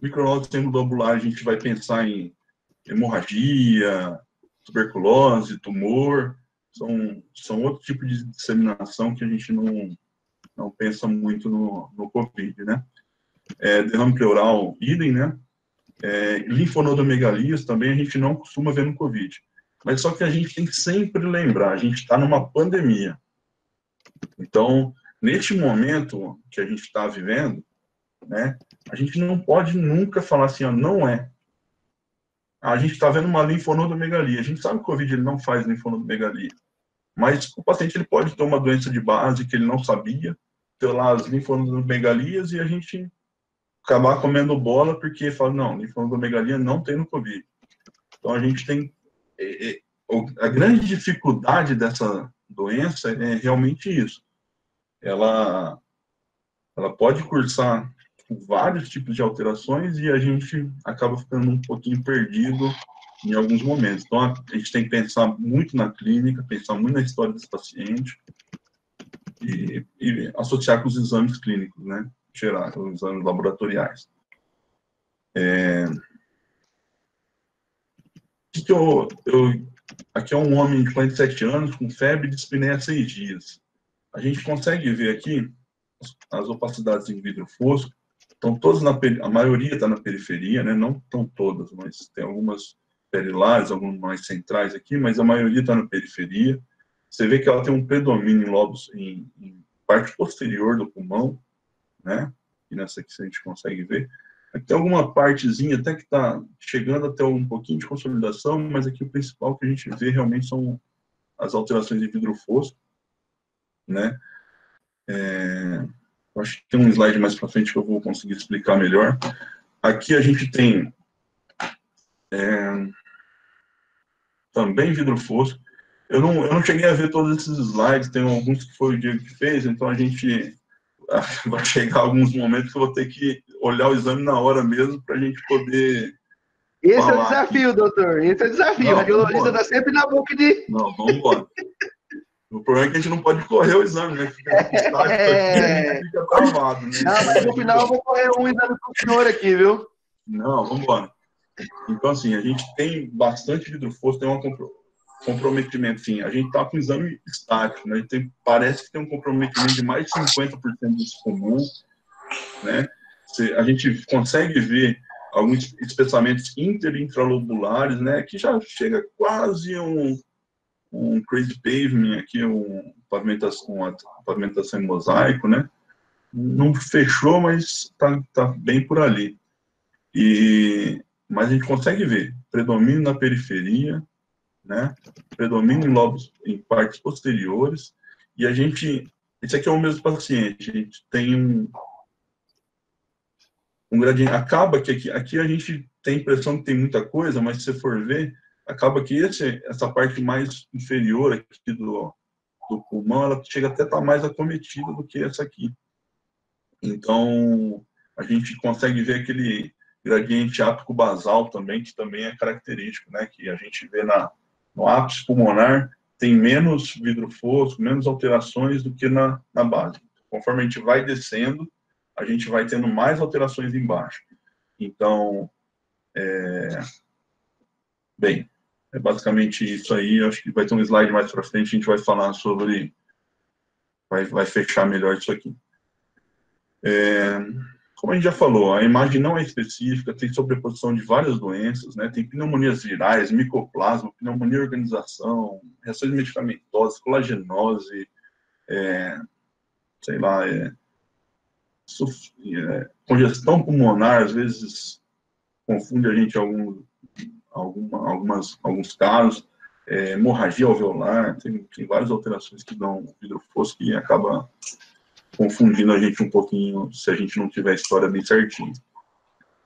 Micronódulos centrolobulares, a gente vai pensar em hemorragia, tuberculose, tumor, são outro tipo de disseminação que a gente não pensa muito no COVID, né? Derrame pleural, idem, né? Linfonodomegalias também a gente não costuma ver no COVID. Mas só que a gente tem que sempre lembrar, a gente está numa pandemia. Então, neste momento que a gente está vivendo, né, a gente não pode nunca falar assim, ó, não é. A gente está vendo uma linfonodomegalia. A gente sabe que o COVID ele não faz linfonodomegalia. Mas o paciente ele pode ter uma doença de base que ele não sabia, ter lá as linfonodomegalias e a gente acabar comendo bola porque fala, não, linfonodomegalia não tem no COVID. Então, a gente tem... a grande dificuldade dessa doença é realmente isso. Ela pode cursar vários tipos de alterações e a gente acaba ficando um pouquinho perdido em alguns momentos. Então, a gente tem que pensar muito na clínica, pensar muito na história desse paciente e associar com os exames clínicos, né? Gerar os exames laboratoriais. Aqui é um homem de 47 anos com febre de dispneia há 6 dias. A gente consegue ver aqui as opacidades em vidro fosco. Estão todas a maioria está na periferia, né? Não estão todas, mas tem algumas perilares, algumas mais centrais aqui, mas a maioria está na periferia. Você vê que ela tem um predomínio em lobos, em parte posterior do pulmão, né? E nessa aqui a gente consegue ver. Aqui tem alguma partezinha até que está chegando até um pouquinho de consolidação, mas aqui o principal que a gente vê realmente são as alterações de vidro fosco, né? Acho que tem um slide mais para frente que eu vou conseguir explicar melhor. Aqui a gente tem também vidro fosco. Eu não cheguei a ver todos esses slides, tem alguns que foi o Diego que fez, então a gente vai chegar alguns momentos que eu vou ter que olhar o exame na hora mesmo para a gente poder Esse é o desafio, aqui. Doutor. Esse é o desafio. O radiologista está sempre na boca de... Não, vamos embora. O problema é que a gente não pode correr o exame, né? Fica travado, né? Não, mas no final eu vou correr um exame com o senhor aqui, viu? Não, vamos embora. Então, assim, a gente tem bastante vidro fosco, tem um comprometimento, sim. A gente está com exame estático, né? Parece que tem um comprometimento de mais de 50% desse comum. né? A gente consegue ver alguns espessamentos intralobulares, né? Que já chega quase um crazy pavement aqui, uma pavimentação em mosaico, né? Não fechou, mas tá bem por ali. Mas a gente consegue ver predomínio na periferia, né? Predomínio em lobos, em partes posteriores, e esse aqui é o mesmo paciente, a gente tem um gradiente, acaba que aqui a gente tem a impressão que tem muita coisa, mas se você for ver, acaba que essa parte mais inferior aqui do pulmão, ela chega até a estar mais acometida do que essa aqui. Então, a gente consegue ver aquele gradiente ápico basal também, que também é característico, né? Que a gente vê no ápice pulmonar, tem menos vidro fosco, menos alterações do que na base. Conforme a gente vai descendo, a gente vai tendo mais alterações embaixo. Então, bem, é basicamente isso aí. Eu acho que vai ter um slide mais para frente, a gente vai falar sobre... Vai fechar melhor isso aqui. Como a gente já falou, a imagem não é específica, tem sobreposição de várias doenças, né? Tem pneumonias virais, micoplasma, pneumonia organização, reações medicamentosas, colagenose, sei lá, congestão pulmonar, às vezes confunde a gente em alguns casos, hemorragia alveolar, tem várias alterações que dão vidro fosco e acaba confundindo a gente um pouquinho se a gente não tiver a história bem certinha.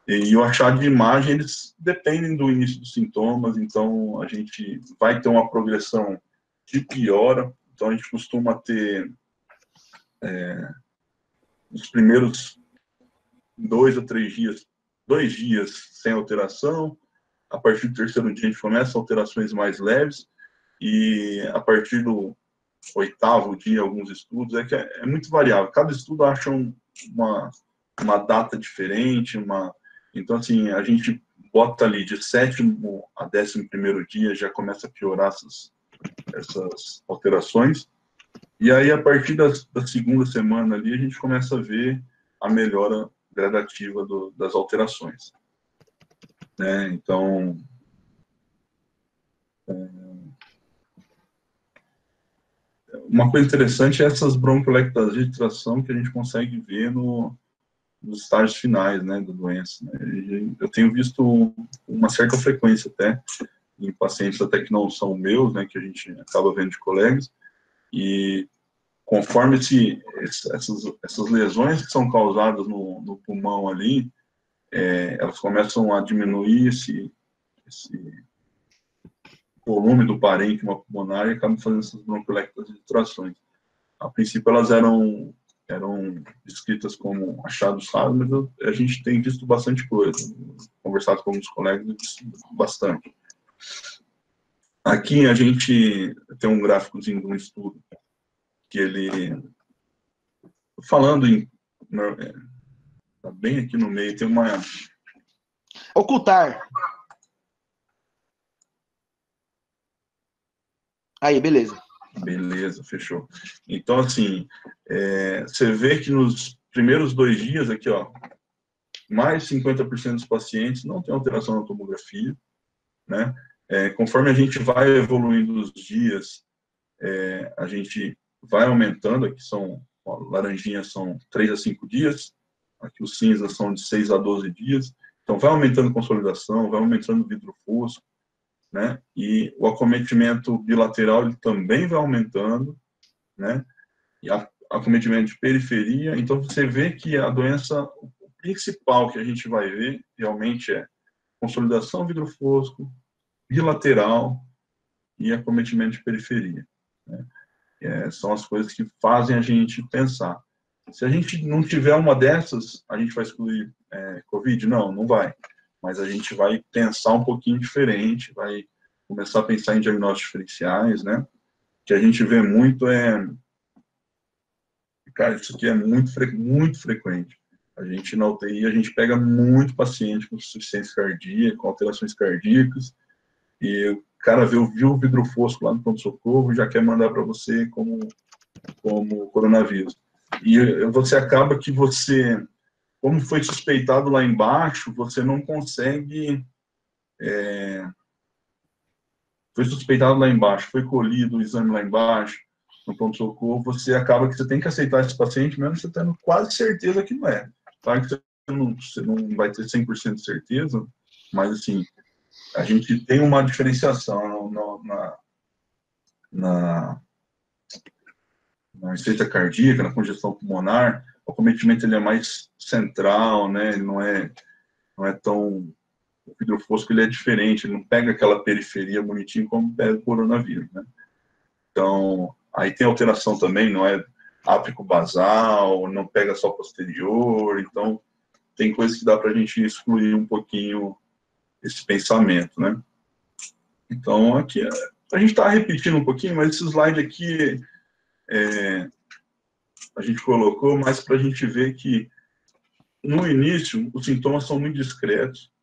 E o achado de imagem, eles dependem do início dos sintomas, então a gente vai ter uma progressão de piora, então a gente costuma ter os primeiros 2 a 3 dias, 2 dias sem alteração, a partir do terceiro dia a gente começa alterações mais leves, e a partir do 8º dia, alguns estudos, que é muito variável. Cada estudo acha uma data diferente, então, assim, a gente bota ali de 7º a 11º dia, já começa a piorar essas alterações, e aí, a partir da segunda semana ali, a gente começa a ver a melhora gradativa das alterações. Né? Então, uma coisa interessante é essas bronquiolectasias de tração que a gente consegue ver nos estágios finais, né, da doença. Né? Eu tenho visto uma certa frequência até em pacientes até que não são meus, né, que a gente acaba vendo de colegas, e conforme essas lesões que são causadas no pulmão ali, elas começam a diminuir esse volume do parênquima pulmonar e acabam fazendo essas bronquiolectasias de trações. A princípio, elas eram descritas como achados raros, mas a gente tem visto bastante coisa. Conversado com alguns colegas, visto bastante. Aqui a gente tem um gráficozinho de um estudo que ele, falando tá bem aqui no meio, tem uma... Ocultar. Aí, beleza. Beleza, fechou. Então, assim, você vê que nos primeiros 2 dias aqui, ó, mais 50% dos pacientes não tem alteração na tomografia, né? Conforme a gente vai evoluindo os dias, a gente vai aumentando, aqui laranjinhas são 3 a 5 dias, aqui os cinzas são de 6 a 12 dias, então vai aumentando consolidação, vai aumentando vidro fosco, né? E o acometimento bilateral ele também vai aumentando, né? E acometimento de periferia, então você vê que a doença, o principal que a gente vai ver realmente é consolidação vidro fosco, bilateral e acometimento de periferia, né? São as coisas que fazem a gente pensar. Se a gente não tiver uma dessas, a gente vai excluir COVID? Não vai. Mas a gente vai pensar um pouquinho diferente, vai começar a pensar em diagnósticos diferenciais, né? Que a gente vê muito Cara, isso aqui é muito frequente. A gente na UTI, a gente pega muito paciente com insuficiência cardíaca, com alterações cardíacas, e o cara viu o vidro fosco lá no pronto-socorro e já quer mandar para você como coronavírus. E você acaba que você como foi suspeitado lá embaixo, você não consegue... foi suspeitado lá embaixo, foi colhido o exame lá embaixo, no pronto-socorro, você acaba que você tem que aceitar esse paciente, mesmo você tendo quase certeza que não é. Claro que você não vai ter 100% de certeza, mas, assim, a gente tem uma diferenciação na insuficiência cardíaca, na congestão pulmonar. O acometimento ele é mais central, né? Ele não é tão... O vidro fosco ele é diferente, ele não pega aquela periferia bonitinho como pega o coronavírus, né? Então, aí tem alteração também, não é ápico basal, não pega só posterior, então tem coisas que dá para a gente excluir um pouquinho esse pensamento, né? Então, aqui, a gente está repetindo um pouquinho, mas esse slide aqui a gente colocou mais para a gente ver que, no início, os sintomas são muito discretos,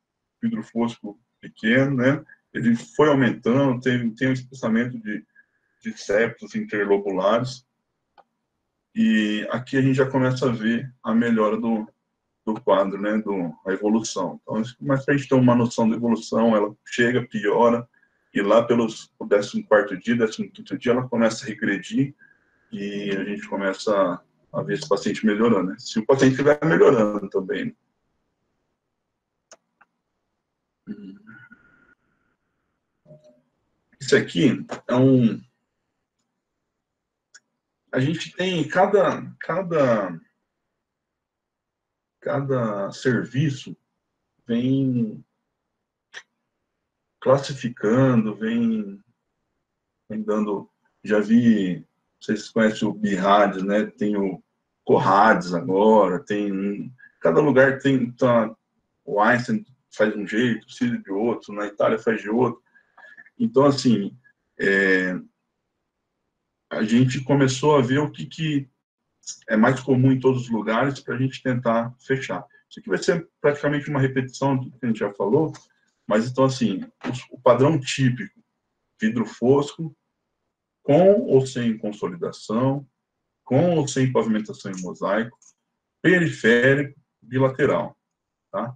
vidro fosco pequeno, né? Ele foi aumentando, tem um espaçamento de septos interlobulares, e aqui a gente já começa a ver a melhora do quadro, né? A evolução. Então, mas para a gente ter uma noção da evolução, ela chega, piora, e lá pelos 14º dia, 15º dia, ela começa a regredir, e a gente começa a ver esse paciente melhorando, né? Se o paciente estiver melhorando também. Isso aqui é a gente tem cada serviço vem classificando, vem dando... Já vi, vocês conhecem o BIRADS, né? Tem o CORRADS agora, cada lugar tem... Tá, o Einstein faz de um jeito, o CISI de outro, na Itália faz de outro. Então, assim, a gente começou a ver o que é mais comum em todos os lugares para a gente tentar fechar. Isso aqui vai ser praticamente uma repetição do que a gente já falou, mas então, assim, o padrão típico, vidro fosco, com ou sem consolidação, com ou sem pavimentação em mosaico, periférico, bilateral, tá?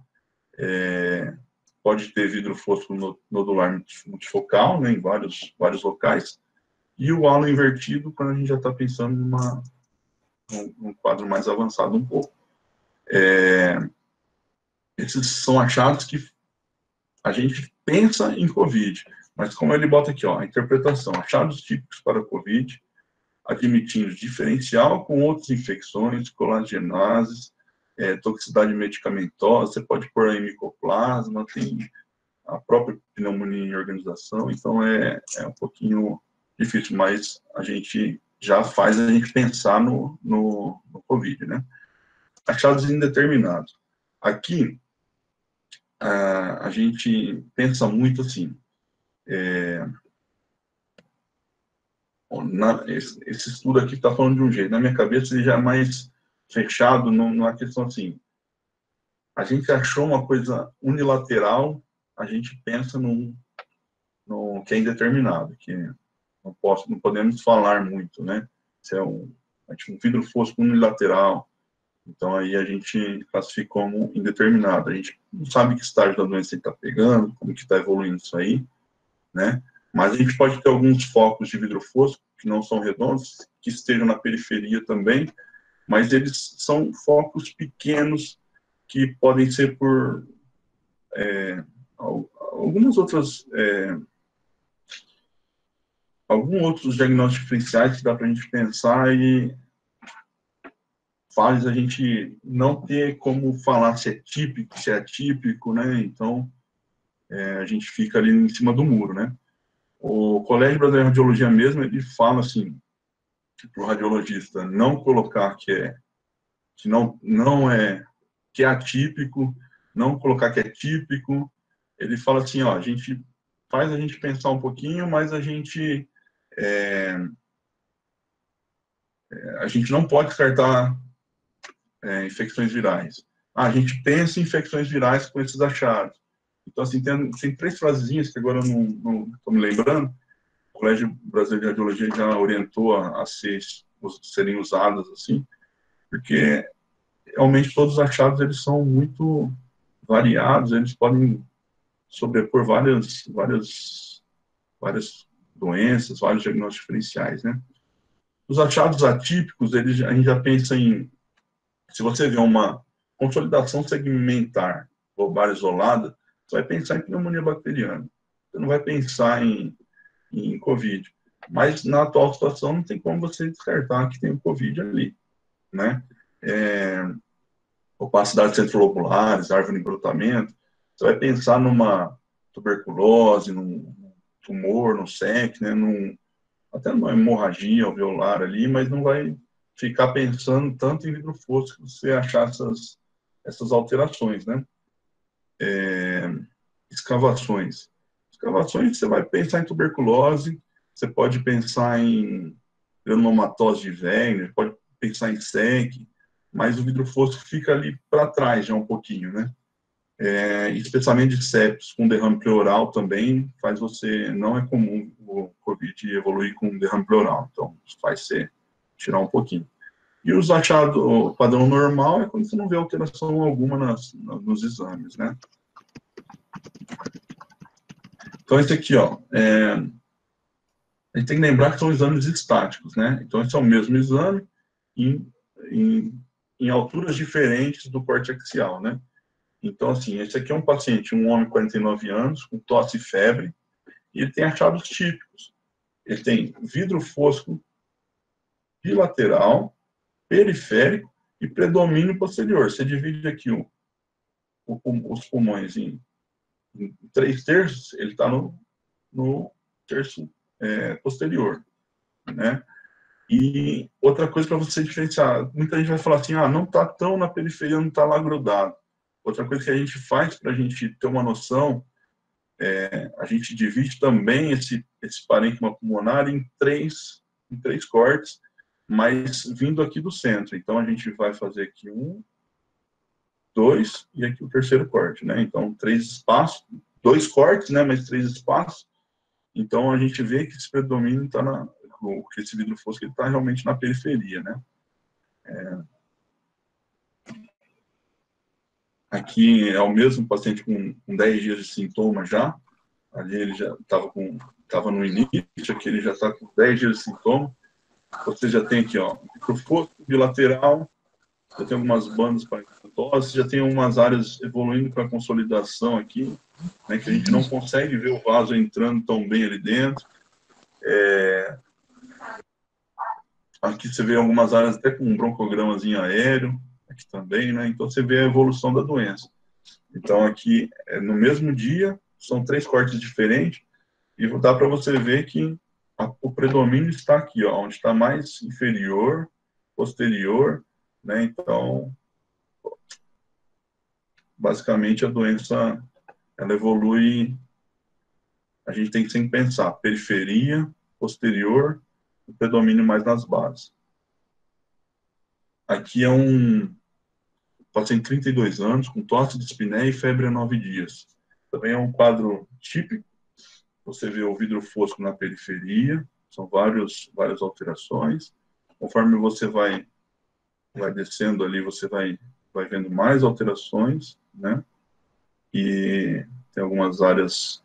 Pode ter vidro fosco nodular multifocal, né, em vários locais, e o halo invertido quando a gente já está pensando num quadro mais avançado um pouco. Esses são achados que a gente pensa em COVID, mas como ele bota aqui, ó, a interpretação, achados típicos para COVID, admitindo diferencial com outras infecções, colagenases, toxicidade medicamentosa, você pode pôr aí micoplasma, tem a própria pneumonia em organização, então é um pouquinho difícil, mas a gente já faz a gente pensar no COVID, né? Achados indeterminados. Aqui, a gente pensa muito assim, esse estudo aqui está falando de um jeito, na minha cabeça ele já é mais fechado numa questão assim, a gente achou uma coisa unilateral, a gente pensa no que é indeterminado, que não podemos falar muito, né? Se é um vidro fosco unilateral, então aí a gente classifica como indeterminado. A gente não sabe que estágio da doença ele está pegando, como que está evoluindo isso aí, né? Mas a gente pode ter alguns focos de vidro fosco que não são redondos, que estejam na periferia também, mas eles são focos pequenos que podem ser por algumas outras... alguns outros diagnósticos diferenciais que dá para a gente pensar e faz a gente não ter como falar se é típico, se é atípico, né? Então, a gente fica ali em cima do muro, né? O Colégio Brasileiro de Radiologia mesmo, ele fala assim, para o radiologista não colocar que não é, que é atípico, não colocar que é típico. Ele fala assim, ó, a gente pensar um pouquinho, mas a gente não pode descartar infecções virais. A gente pensa em infecções virais com esses achados. Então, assim, tem 3 frasezinhas que agora eu não estou me lembrando. O Colégio Brasileiro de Radiologia já orientou a serem usadas, assim, porque realmente todos os achados eles são muito variados, eles podem sobrepor várias doenças, vários diagnósticos diferenciais, né? Os achados atípicos, a gente já pensa em, se você vê uma consolidação segmentar lobar isolada, você vai pensar em pneumonia bacteriana. Você não vai pensar em COVID. Mas, na atual situação, não tem como você descartar que tem o COVID ali, né? Opacidade centrolobulares, árvore de brotamento, você vai pensar numa tuberculose, num tumor, num SEC, né? Até numa hemorragia alveolar ali, mas não vai ficar pensando tanto em vidro fosco se você achar essas alterações, né? Escavações. Escavações, você vai pensar em tuberculose, você pode pensar em granulomatose de Wegener, pode pensar em SEC, mas o vidro fosco fica ali para trás já um pouquinho, né? Especialmente de sepsis com derrame pleural também faz você, não é comum o COVID evoluir com derrame pleural, então faz você tirar um pouquinho. E os achados, o padrão normal é quando você não vê alteração alguma nos exames, né? Então, esse aqui, ó, a gente tem que lembrar que são exames estáticos, né? Então, esse é o mesmo exame em alturas diferentes do corte axial, né? Então, assim, esse aqui é um paciente, um homem de 49 anos, com tosse e febre, e ele tem achados típicos. Ele tem vidro fosco bilateral, periférico e predomínio posterior. Você divide aqui os pulmões em 3/3, ele está no terço posterior, né? E outra coisa para você diferenciar, muita gente vai falar assim, não está tão na periferia, não está lá grudado. Outra coisa que a gente faz para a gente ter uma noção, a gente divide também esse parênquima pulmonar em três cortes, mas vindo aqui do centro. Então, a gente vai fazer aqui 1, 2 e aqui o terceiro corte, né? Então, 3 espaços, 2 cortes, né? Mas 3 espaços. Então, a gente vê que esse predomínio está que esse vidro fosco está realmente na periferia, né? Aqui é o mesmo paciente com 10 dias de sintomas já. Ali ele já estava no início, aqui ele já está com 10 dias de sintoma. Você já tem aqui, ó, vidro fosco bilateral, já tem algumas bandas parasitosas, já tem umas áreas evoluindo para consolidação aqui, né, que a gente não consegue ver o vaso entrando tão bem ali dentro. Aqui você vê algumas áreas até com um broncogramazinho aéreo, aqui também, né? Então você vê a evolução da doença. Então aqui, no mesmo dia, são 3 cortes diferentes, e dá para você ver que o predomínio está aqui, ó, onde está mais inferior, posterior, né? Então, basicamente a doença, ela evolui, a gente tem que sempre pensar, periferia, posterior, o predomínio mais nas bases. Aqui é um paciente de 32 anos, com tosse de espinéia e febre há 9 dias. Também é um quadro típico. Você vê o vidro fosco na periferia, são várias alterações. Conforme você vai descendo ali, você vai vendo mais alterações, né? E tem algumas áreas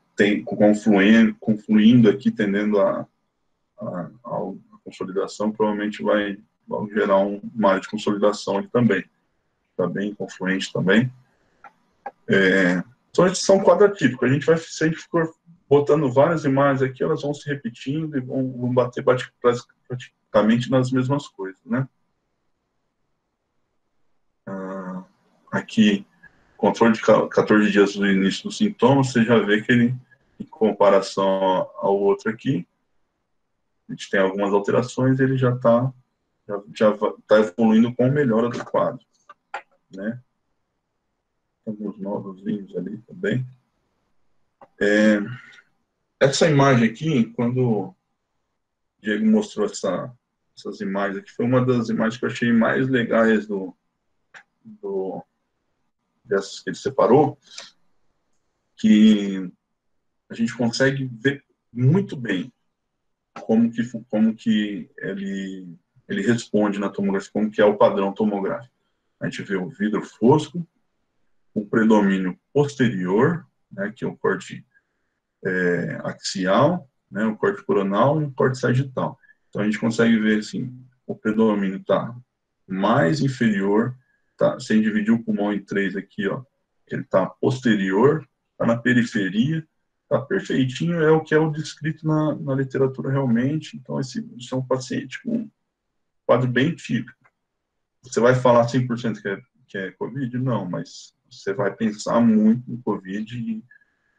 confluindo aqui, tendendo a consolidação, provavelmente vai gerar uma área de consolidação ali também. Está bem confluente também. Então, esses são quadratípicos. A gente vai, se a gente for botando várias imagens aqui, elas vão se repetindo e vão bater praticamente nas mesmas coisas, né? Aqui, controle de 14 dias do início dos sintomas, você já vê que ele, em comparação ao outro aqui, a gente tem algumas alterações, ele já está evoluindo com melhora do quadro, né? Alguns novos vinhos ali também. Essa imagem aqui, quando o Diego mostrou essas imagens aqui, foi uma das imagens que eu achei mais legais dessas que ele separou, que a gente consegue ver muito bem como que ele responde na tomografia, como que é o padrão tomográfico. a gente vê o vidro fosco, o predomínio posterior, né, que é o corte axial, né, o corte coronal e o corte sagital. Então, a gente consegue ver, assim, o predomínio está mais inferior, tá, sem dividir o pulmão em três aqui, ó, ele está posterior, está na periferia, está perfeitinho, é o que é o descrito na literatura realmente. Então, esse é um paciente com um quadro bem típico. Você vai falar 100% que é COVID? Não, mas você vai pensar muito em COVID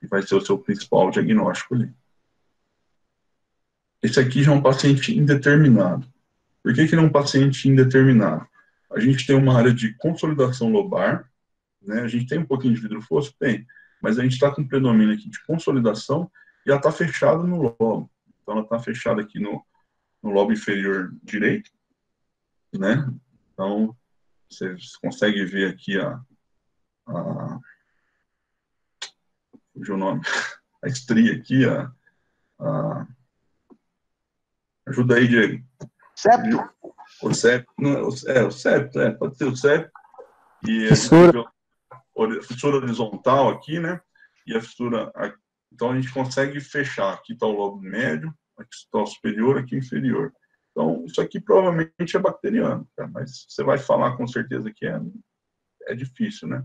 e vai ser o seu principal diagnóstico ali. Esse aqui já é um paciente indeterminado. Por que ele é um paciente indeterminado? A gente tem uma área de consolidação lobar, né? A gente tem um pouquinho de vidro fosco? Tem, mas a gente está com predomínio aqui de consolidação e ela está fechada no lobo. Então, ela está fechada aqui no lobo inferior direito, né? Então, você consegue ver aqui fugiu o nome, a estria aqui, ajuda aí, Diego. Septo? O septo, não, o septo, pode ser o septo. E Fissura. A fissura horizontal aqui, né? E a fissura, então a gente consegue fechar. Aqui está o lobo médio, aqui está o superior, aqui o inferior. Então, isso aqui provavelmente é bacteriano, tá? Mas você vai falar com certeza que é difícil, né?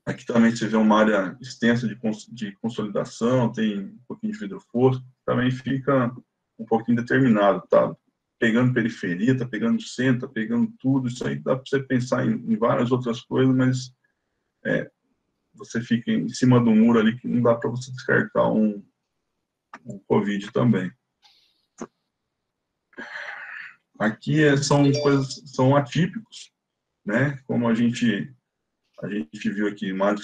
Aqui também você vê uma área extensa de consolidação, tem um pouquinho de vidro fosco, também fica um pouquinho determinado, tá? Pegando periferia, tá pegando centro, tá pegando tudo, isso aí dá para você pensar em várias outras coisas, mas você fica em cima do muro ali que não dá para você descartar um COVID também. Aqui são atípicos, né? Como a gente viu aqui, uma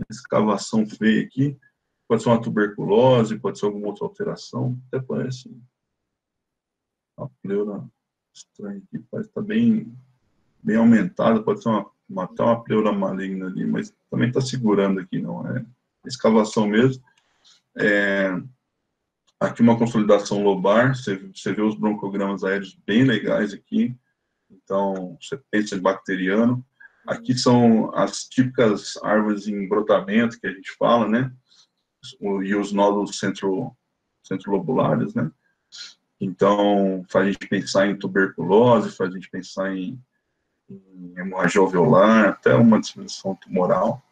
escavação feia aqui, pode ser uma tuberculose, pode ser alguma outra alteração, até parece uma pleura estranha aqui, parece estar bem aumentada, pode ser até uma pleura maligna ali, mas também está segurando aqui, não é escavação mesmo. Aqui uma consolidação lobar, você vê os broncogramas aéreos bem legais aqui, então você pensa em bacteriano. Aqui são as típicas árvores em brotamento que a gente fala, né? E os nódulos centrolobulares, né? Então, faz a gente pensar em tuberculose, faz a gente pensar em hemorragia alveolar, até uma disfunção tumoral,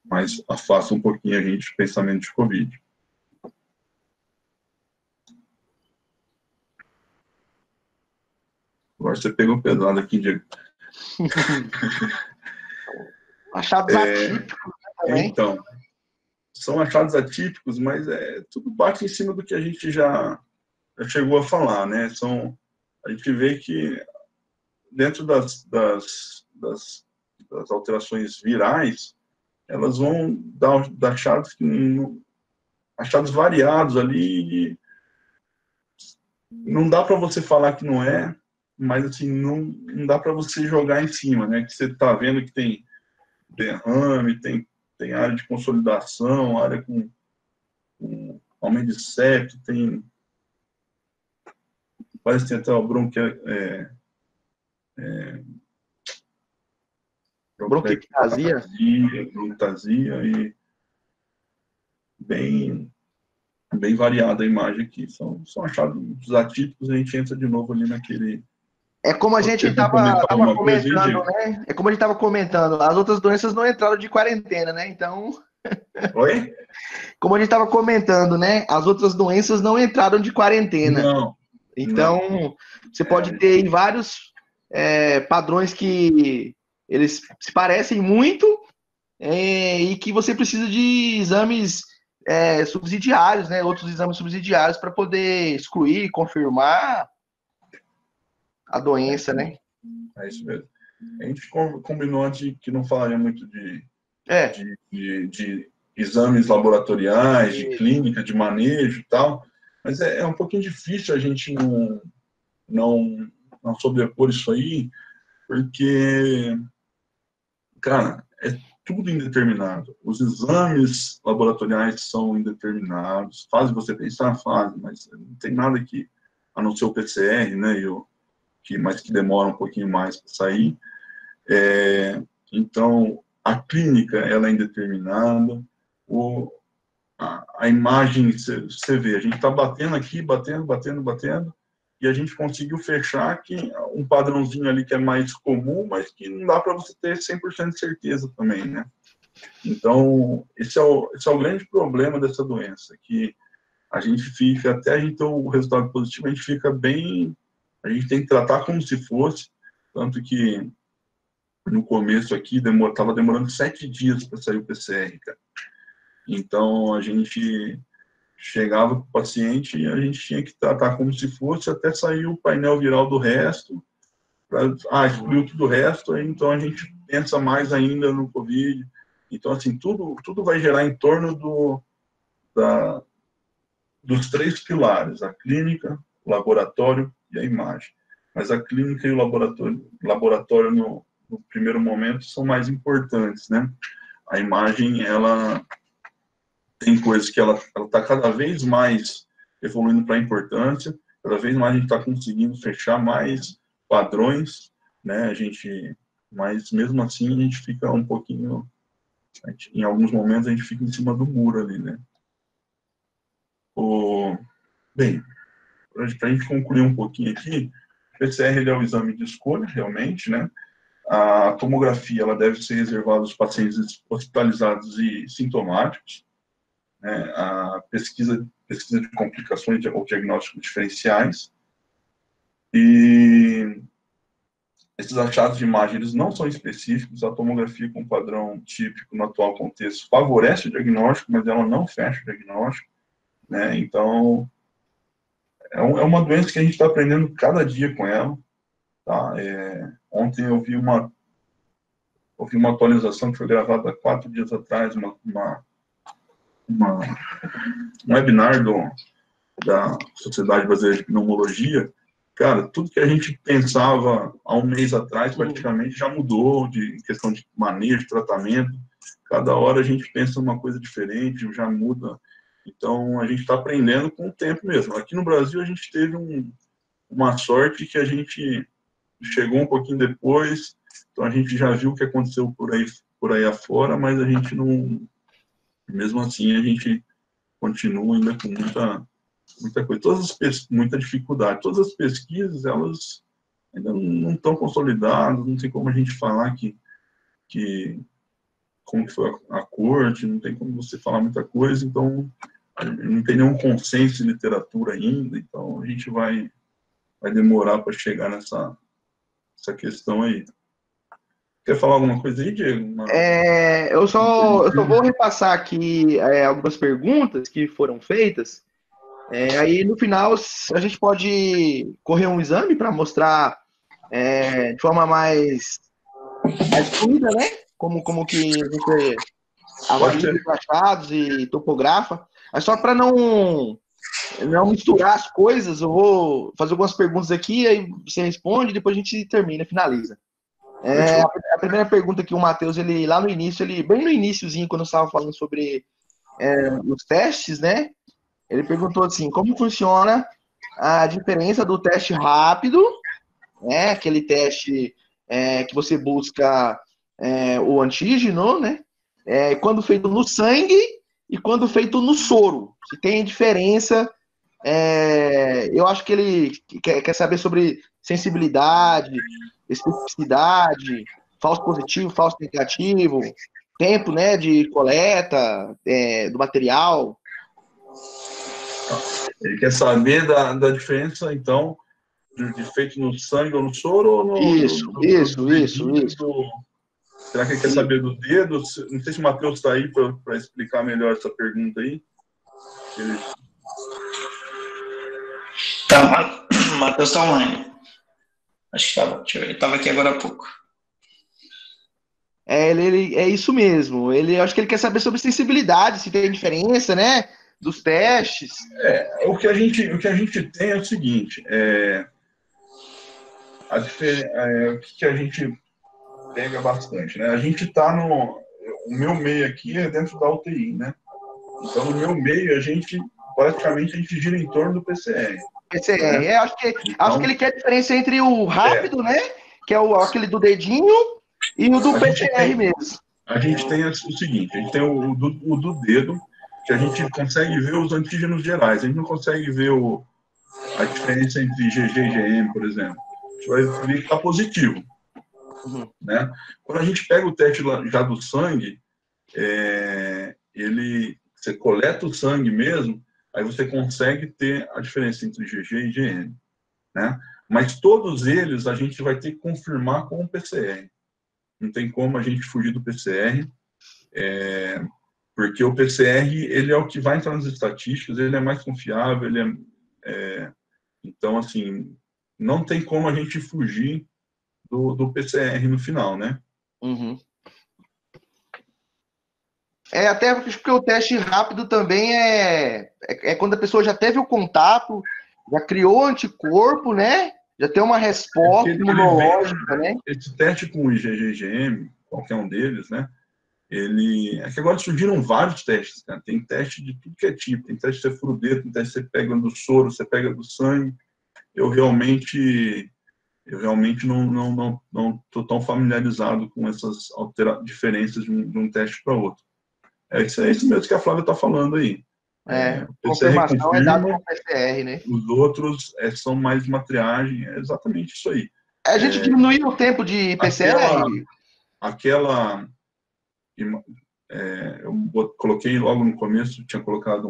mas afasta um pouquinho a gente do pensamento de COVID. Agora você pegou pesado aqui, Diego. Achados atípicos também. Então, são achados atípicos, mas tudo bate em cima do que a gente já chegou a falar, né? A gente vê que dentro das alterações virais, elas vão dar achados variados ali, e não dá para você falar que não é, mas assim, não dá para você jogar em cima, né? Que você está vendo que tem derrame, tem área de consolidação, área com aumento de septo, parece que tem até o bronquiectasia e bem variada a imagem aqui. São achados atípicos, a gente entra de novo ali naquele... É como a gente estava comentando, né? É como a gente estava comentando, as outras doenças não entraram de quarentena, né? Então... Oi? Como a gente estava comentando, né? As outras doenças não entraram de quarentena. Não. Então, você pode ter aí vários padrões que eles se parecem muito e que você precisa de exames subsidiários, né? Outros exames subsidiários para poder excluir, confirmar a doença, né? É isso mesmo. A gente combinou antes que não falaria muito de exames laboratoriais, de clínica, de manejo e tal, mas é um pouquinho difícil a gente não sobrepor isso aí, porque, cara, é tudo indeterminado. Os exames laboratoriais são indeterminados, fazem você pensar, fazem, mas não tem nada aqui, a não ser o PCR, né, mas que demora um pouquinho mais para sair. Então, a clínica, ela é indeterminada, a imagem, você vê, a gente está batendo aqui, batendo, e a gente conseguiu fechar que um padrãozinho ali que é mais comum, mas que não dá para você ter 100% de certeza também, né? Então, esse é o grande problema dessa doença, que a gente fica, até a gente ter o resultado positivo, a gente fica bem, a gente tem que tratar como se fosse, tanto que no começo aqui estava demorando 7 dias para sair o PCR, cara. Então, a gente chegava com o paciente e a gente tinha que tratar como se fosse até sair o painel viral do resto, excluiu tudo o resto, aí, então a gente pensa mais ainda no Covid. Então, assim, tudo vai gerar em torno dos 3 pilares, a clínica, o laboratório e a imagem. Mas a clínica e o laboratório no primeiro momento são mais importantes, né? A imagem, ela tem coisas que ela está cada vez mais evoluindo para a importância, cada vez mais a gente está conseguindo fechar mais padrões, né? Mas mesmo assim a gente fica um pouquinho, em alguns momentos a gente fica em cima do muro ali, né? Bem, para a gente concluir um pouquinho aqui, o PCR ele é o exame de escolha, realmente, né? A tomografia ela deve ser reservada aos pacientes hospitalizados e sintomáticos, né? A pesquisa de complicações ou diagnósticos diferenciais. E esses achados de imagem eles não são específicos. A tomografia com padrão típico no atual contexto favorece o diagnóstico, mas ela não fecha o diagnóstico, né? Então, é uma doença que a gente está aprendendo cada dia com ela. Tá? Ontem eu vi uma atualização que foi gravada há 4 dias atrás, um webinar da Sociedade Brasileira de Pneumologia. Cara, tudo que a gente pensava há um mês atrás, praticamente já mudou, de questão de manejo, tratamento. Cada hora a gente pensa uma coisa diferente, já muda. Então, a gente está aprendendo com o tempo mesmo. Aqui no Brasil, a gente teve uma sorte que a gente chegou um pouquinho depois, então a gente já viu o que aconteceu por aí afora, mas a gente não... Mesmo assim, a gente continua ainda com muita coisa, muita dificuldade. Todas as pesquisas, elas ainda não estão consolidadas, não tem como a gente falar como que foi a corte, não tem como você falar muita coisa, então não tem nenhum consenso em literatura ainda, então a gente vai demorar para chegar nessa questão aí. Quer falar alguma coisa aí, Diego? Eu só vou repassar aqui algumas perguntas que foram feitas. Aí no final a gente pode correr um exame para mostrar de forma mais fluida, né? Como que a gente avalia os achados e topografa. Mas só para não misturar as coisas, eu vou fazer algumas perguntas aqui, aí você responde, depois a gente termina, finaliza. A primeira pergunta que o Matheus, ele lá no início, bem no iniciozinho, quando eu estava falando sobre os testes, né? Ele perguntou assim, como funciona a diferença do teste rápido, né? Aquele teste que você busca o antígeno, né? Quando feito no sangue e quando feito no soro. Se tem diferença, eu acho que ele quer saber sobre sensibilidade, especificidade, falso positivo, falso negativo, tempo, né, de coleta do material. Ele quer saber da diferença, então, de feito no sangue ou no soro ou no... Isso. Será que ele quer saber do dedo? Não sei se o Matheus está aí para explicar melhor essa pergunta aí. Tá, o Matheus está online. Acho que estava. Deixa eu ver. Ele estava aqui agora há pouco. Ele é isso mesmo. Acho que ele quer saber sobre sensibilidade, se tem diferença, né? Dos testes. O que a gente tem é o seguinte, o que a gente pega bastante, né? A gente está o meu meio aqui é dentro da UTI, né? Então, no meu meio, praticamente a gente gira em torno do PCR. PCR. Né? Acho que Então, ele quer a diferença entre o rápido, né? Que é aquele do dedinho, e o do PCR mesmo. A gente tem o seguinte, a gente tem o do dedo, que a gente consegue ver os antígenos gerais. A gente não consegue ver a diferença entre IgG e IgM, por exemplo. A gente vai ver que está positivo. Uhum. Né? Quando a gente pega o teste já do sangue, você coleta o sangue mesmo, aí você consegue ter a diferença entre IgG e IgM. Né? Mas todos eles a gente vai ter que confirmar com o PCR. Não tem como a gente fugir do PCR, porque o PCR ele é o que vai entrar nas estatísticas, ele é mais confiável, então, assim, não tem como a gente fugir do PCR no final, né? Uhum. Até porque o teste rápido também é quando a pessoa já teve o contato, já criou o anticorpo, né? Já tem uma resposta imunológica, né? Esse teste com o IgG, IgM, qualquer um deles, né? É que agora surgiram vários testes, né? Tem teste de tudo que é tipo, tem teste de você fura o dedo, tem teste que você pega do soro, você pega do sangue. Eu realmente não estou tão familiarizado com essas diferenças de um teste para outro. É isso mesmo que a Flávia está falando aí. O PCR confirmação confirma, é dada com o PCR, né? os outros são mais uma triagem, é exatamente isso aí. A gente diminuiu o tempo de PCR? Eu coloquei logo no começo, tinha colocado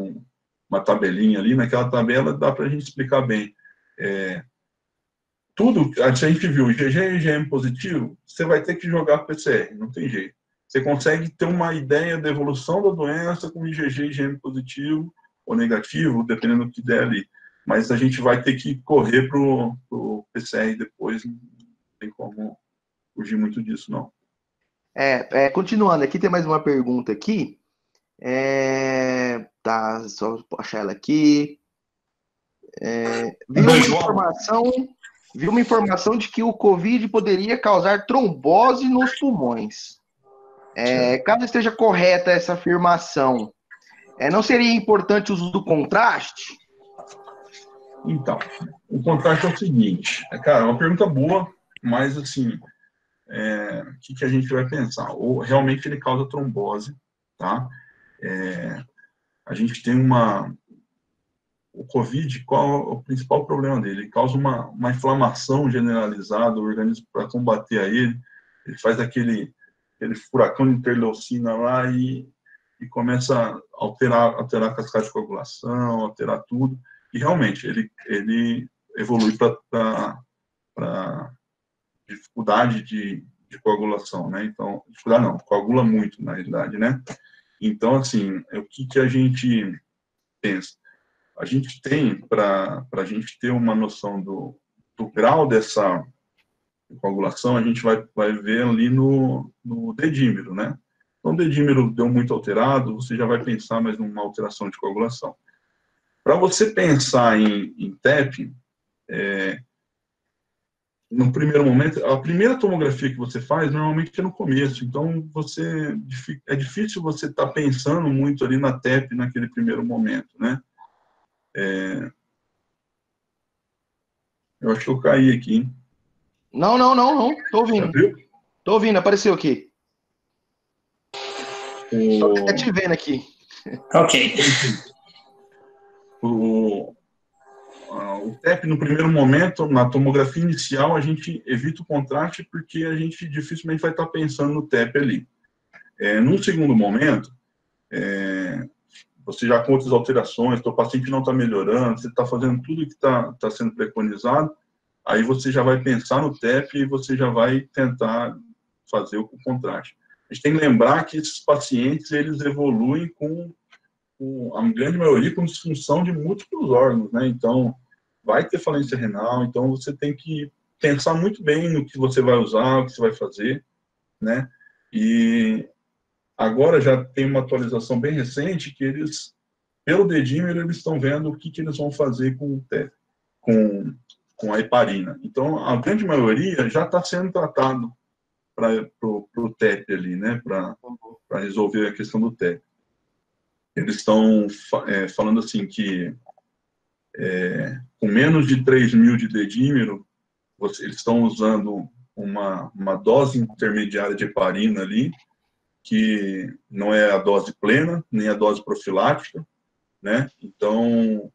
uma tabelinha ali, naquela tabela dá para a gente explicar bem. Tudo, se a gente viu IgG e IgM positivo, você vai ter que jogar PCR, não tem jeito. Você consegue ter uma ideia da evolução da doença com IgG e IgM positivo ou negativo, dependendo do que der ali. Mas a gente vai ter que correr para o PCR depois, não tem como fugir muito disso, não. Continuando, aqui tem mais uma pergunta aqui. Tá, só achar ela aqui. Vi uma informação de que o Covid poderia causar trombose nos pulmões. Caso esteja correta essa afirmação, não seria importante o uso do contraste? Então, o contraste é o seguinte, cara, é uma pergunta boa, mas assim, o que a gente vai pensar? Ou realmente ele causa trombose, tá? A gente tem o COVID, qual é o principal problema dele? Ele causa uma inflamação generalizada do organismo para combater a ele faz aquele furacão de interleucina lá e começa a alterar a cascata de coagulação, alterar tudo, e realmente ele evolui para dificuldade de coagulação, né? Então, dificuldade não, coagula muito, na realidade, né? Então, assim, o que a gente pensa? A gente tem, para a gente ter uma noção do grau dessa coagulação, a gente vai ver ali no dedímero, né? Então, o dedímero deu muito alterado, você já vai pensar mais numa alteração de coagulação. Para você pensar em TEP, no primeiro momento, a primeira tomografia que você faz, normalmente é no começo, então é difícil você estar pensando muito ali na TEP naquele primeiro momento, né? Eu acho que eu caí aqui, hein? Não. Tô ouvindo. Abriu? Tô ouvindo, apareceu aqui. Tô até te vendo aqui. Ok. O TEP, no primeiro momento, na tomografia inicial, a gente evita o contraste porque a gente dificilmente vai estar pensando no TEP ali. Num segundo momento, você já com outras alterações, o paciente não está melhorando, você está fazendo tudo que está sendo preconizado, aí você já vai pensar no TEP e você já vai tentar fazer o contraste. A gente tem que lembrar que esses pacientes, eles evoluem com a grande maioria com disfunção de múltiplos órgãos, né? Então, vai ter falência renal, então você tem que pensar muito bem no que você vai usar, o que você vai fazer, né? E agora já tem uma atualização bem recente que eles, pelo dedímero, eles estão vendo o que eles vão fazer com a heparina. Então, a grande maioria já está sendo tratado para o TEP ali, né? Para resolver a questão do TEP. Eles estão falando assim que com menos de 3.000 de dedímero, eles estão usando uma dose intermediária de heparina ali, que não é a dose plena, nem a dose profilática, né? Então,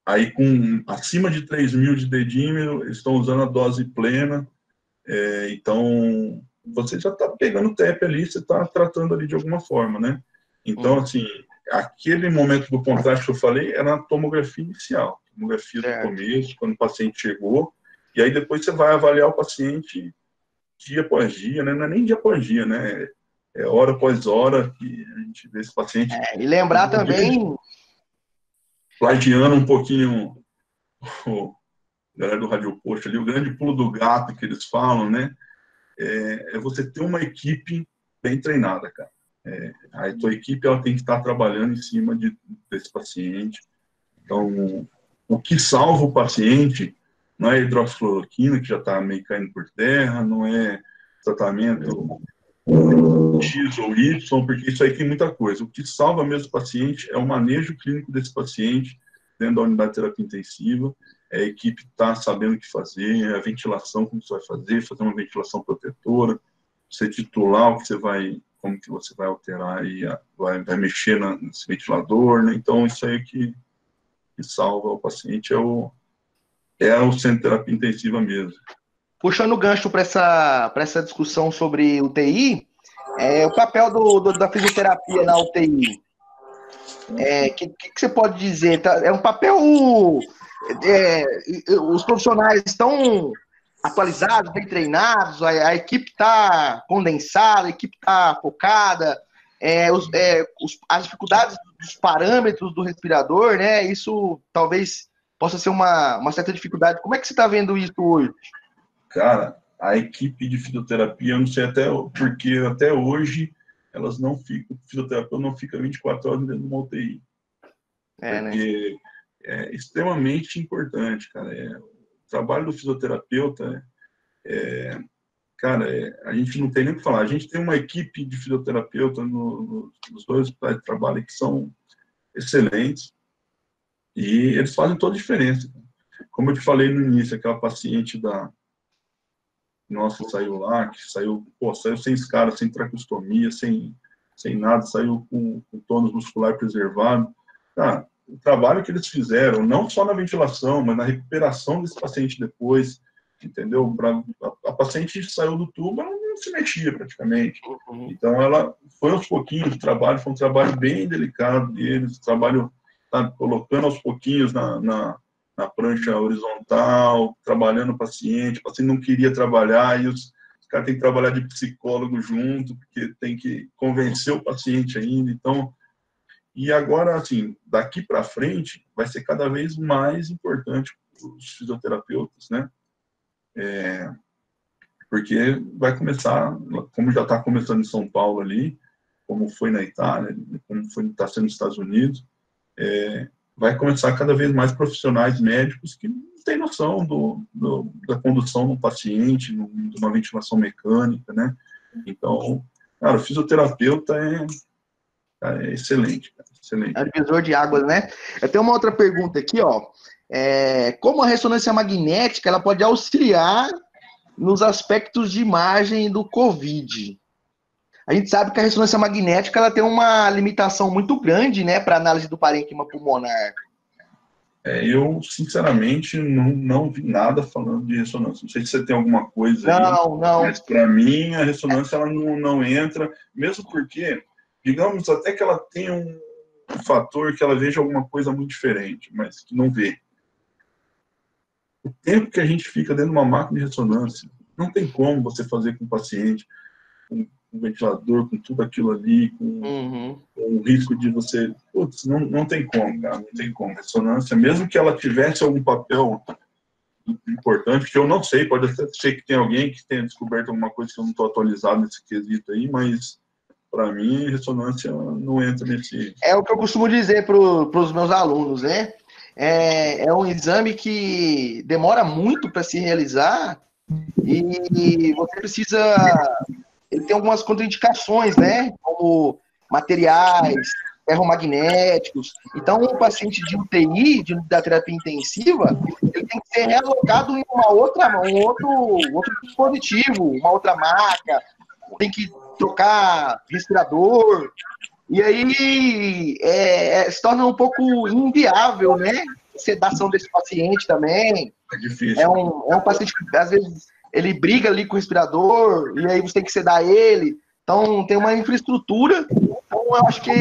aí com acima de 3.000 de dedímero, eles estão usando a dose plena, então você já está pegando TEP ali, você está tratando ali de alguma forma, né? Então, assim, aquele momento do contraste que eu falei era a tomografia inicial, tomografia do começo, quando o paciente chegou, e aí depois você vai avaliar o paciente dia após dia, né? Não é nem dia após dia, né? É hora após hora que a gente vê esse paciente. E lembrar também... Plagiando um pouquinho o galera do Radio Post ali, o grande pulo do gato que eles falam, né? É você ter uma equipe bem treinada, cara. A tua equipe ela tem que estar trabalhando em cima desse paciente. Então, o que salva o paciente não é a hidroxicloroquina, que já está meio caindo por terra, não é tratamento X ou Y, porque isso aí tem muita coisa. O que salva mesmo o paciente é o manejo clínico desse paciente dentro da unidade de terapia intensiva, a equipe está sabendo o que fazer, a ventilação, como você vai fazer uma ventilação protetora, você titular o que você vai, como que você vai alterar e vai mexer nesse ventilador, né? Então, isso aí que salva o paciente é o centro de terapia intensiva mesmo. Puxando o gancho para essa discussão sobre UTI, o papel da fisioterapia na UTI. Que você pode dizer? É um papel... os profissionais estão atualizados, bem treinados, a equipe está condensada, a equipe está focada, as dificuldades dos parâmetros do respirador, né? Isso talvez possa ser uma certa dificuldade. Como é que você está vendo isso hoje? Cara, a equipe de fisioterapia, eu não sei porque até hoje elas não ficam, o fisioterapeuta não fica 24 horas dentro de uma UTI. Porque é extremamente importante, cara. O trabalho do fisioterapeuta, cara, a gente não tem nem o que falar. A gente tem uma equipe de fisioterapeuta nos dois hospitais de trabalho que são excelentes e eles fazem toda a diferença. Como eu te falei no início, aquela paciente nossa, saiu lá, que saiu sem escara, sem traqueostomia, sem nada, saiu com tônus muscular preservado. Cara, o trabalho que eles fizeram, não só na ventilação, mas na recuperação desse paciente depois, entendeu? A paciente saiu do tubo, ela não se mexia praticamente. Então, ela foi aos pouquinhos, o trabalho foi um trabalho bem delicado deles, o trabalho tá colocando aos pouquinhos na prancha horizontal, trabalhando o paciente não queria trabalhar, e os caras têm que trabalhar de psicólogo junto, porque tem que convencer o paciente ainda, então, e agora, assim, daqui para frente, vai ser cada vez mais importante os fisioterapeutas, né, porque vai começar, como já está começando em São Paulo ali, como foi na Itália, como está sendo nos Estados Unidos, vai começar cada vez mais profissionais médicos que não têm noção da condução do paciente, de uma ventilação mecânica, né? Então, cara, o fisioterapeuta é excelente, cara, excelente. É divisor de águas, né? Eu tenho uma outra pergunta aqui, ó. Como a ressonância magnética ela pode auxiliar nos aspectos de imagem do COVID? A gente sabe que a ressonância magnética ela tem uma limitação muito grande, né, para análise do parênquima pulmonar. Eu, sinceramente, não vi nada falando de ressonância. Não sei se você tem alguma coisa não. Mas, para mim, a ressonância ela não entra, mesmo porque, digamos, até que ela tenha um fator que ela veja alguma coisa muito diferente, mas que não vê. O tempo que a gente fica dentro de uma máquina de ressonância, não tem como você fazer com o paciente, com o ventilador, com tudo aquilo ali, com o risco de você... Putz, não tem como, cara, não tem como. Ressonância, mesmo que ela tivesse algum papel importante, que eu não sei, pode até ser que tem alguém que tenha descoberto alguma coisa que eu não estou atualizado nesse quesito aí, mas para mim, ressonância não entra nesse... É o que eu costumo dizer para os meus alunos, né? É um exame que demora muito para se realizar e você precisa... Ele tem algumas contraindicações, né? Como materiais, ferromagnéticos. Então, o paciente de UTI, da terapia intensiva, ele tem que ser realocado em um outro dispositivo, uma outra maca, tem que trocar respirador, e aí se torna um pouco inviável, né? Sedação desse paciente também. É difícil. É um paciente que, às vezes, ele briga ali com o respirador, e aí você tem que sedar ele. Então, tem uma infraestrutura. Então, eu acho que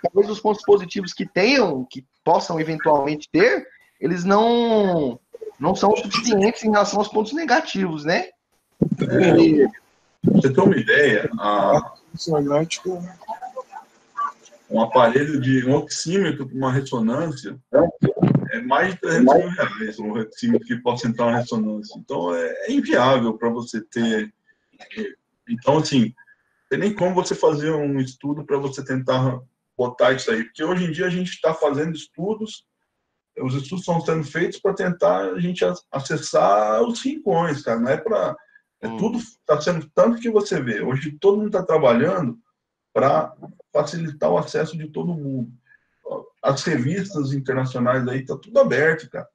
talvez os pontos positivos que possam eventualmente ter, eles não são suficientes em relação aos pontos negativos, né? Você tem uma ideia, um aparelho um oxímetro para uma ressonância é mais de 300 mil reais, um oxímetro que possa entrar uma ressonância. Então, é inviável para você ter. Então, assim, não tem nem como você fazer um estudo para você tentar botar isso aí, porque hoje em dia a gente está fazendo estudos, os estudos estão sendo feitos para tentar a gente acessar os rincões, cara, não é para... Tudo está sendo tanto que você vê. Hoje todo mundo está trabalhando para facilitar o acesso de todo mundo. As revistas internacionais aí tá tudo aberto, cara.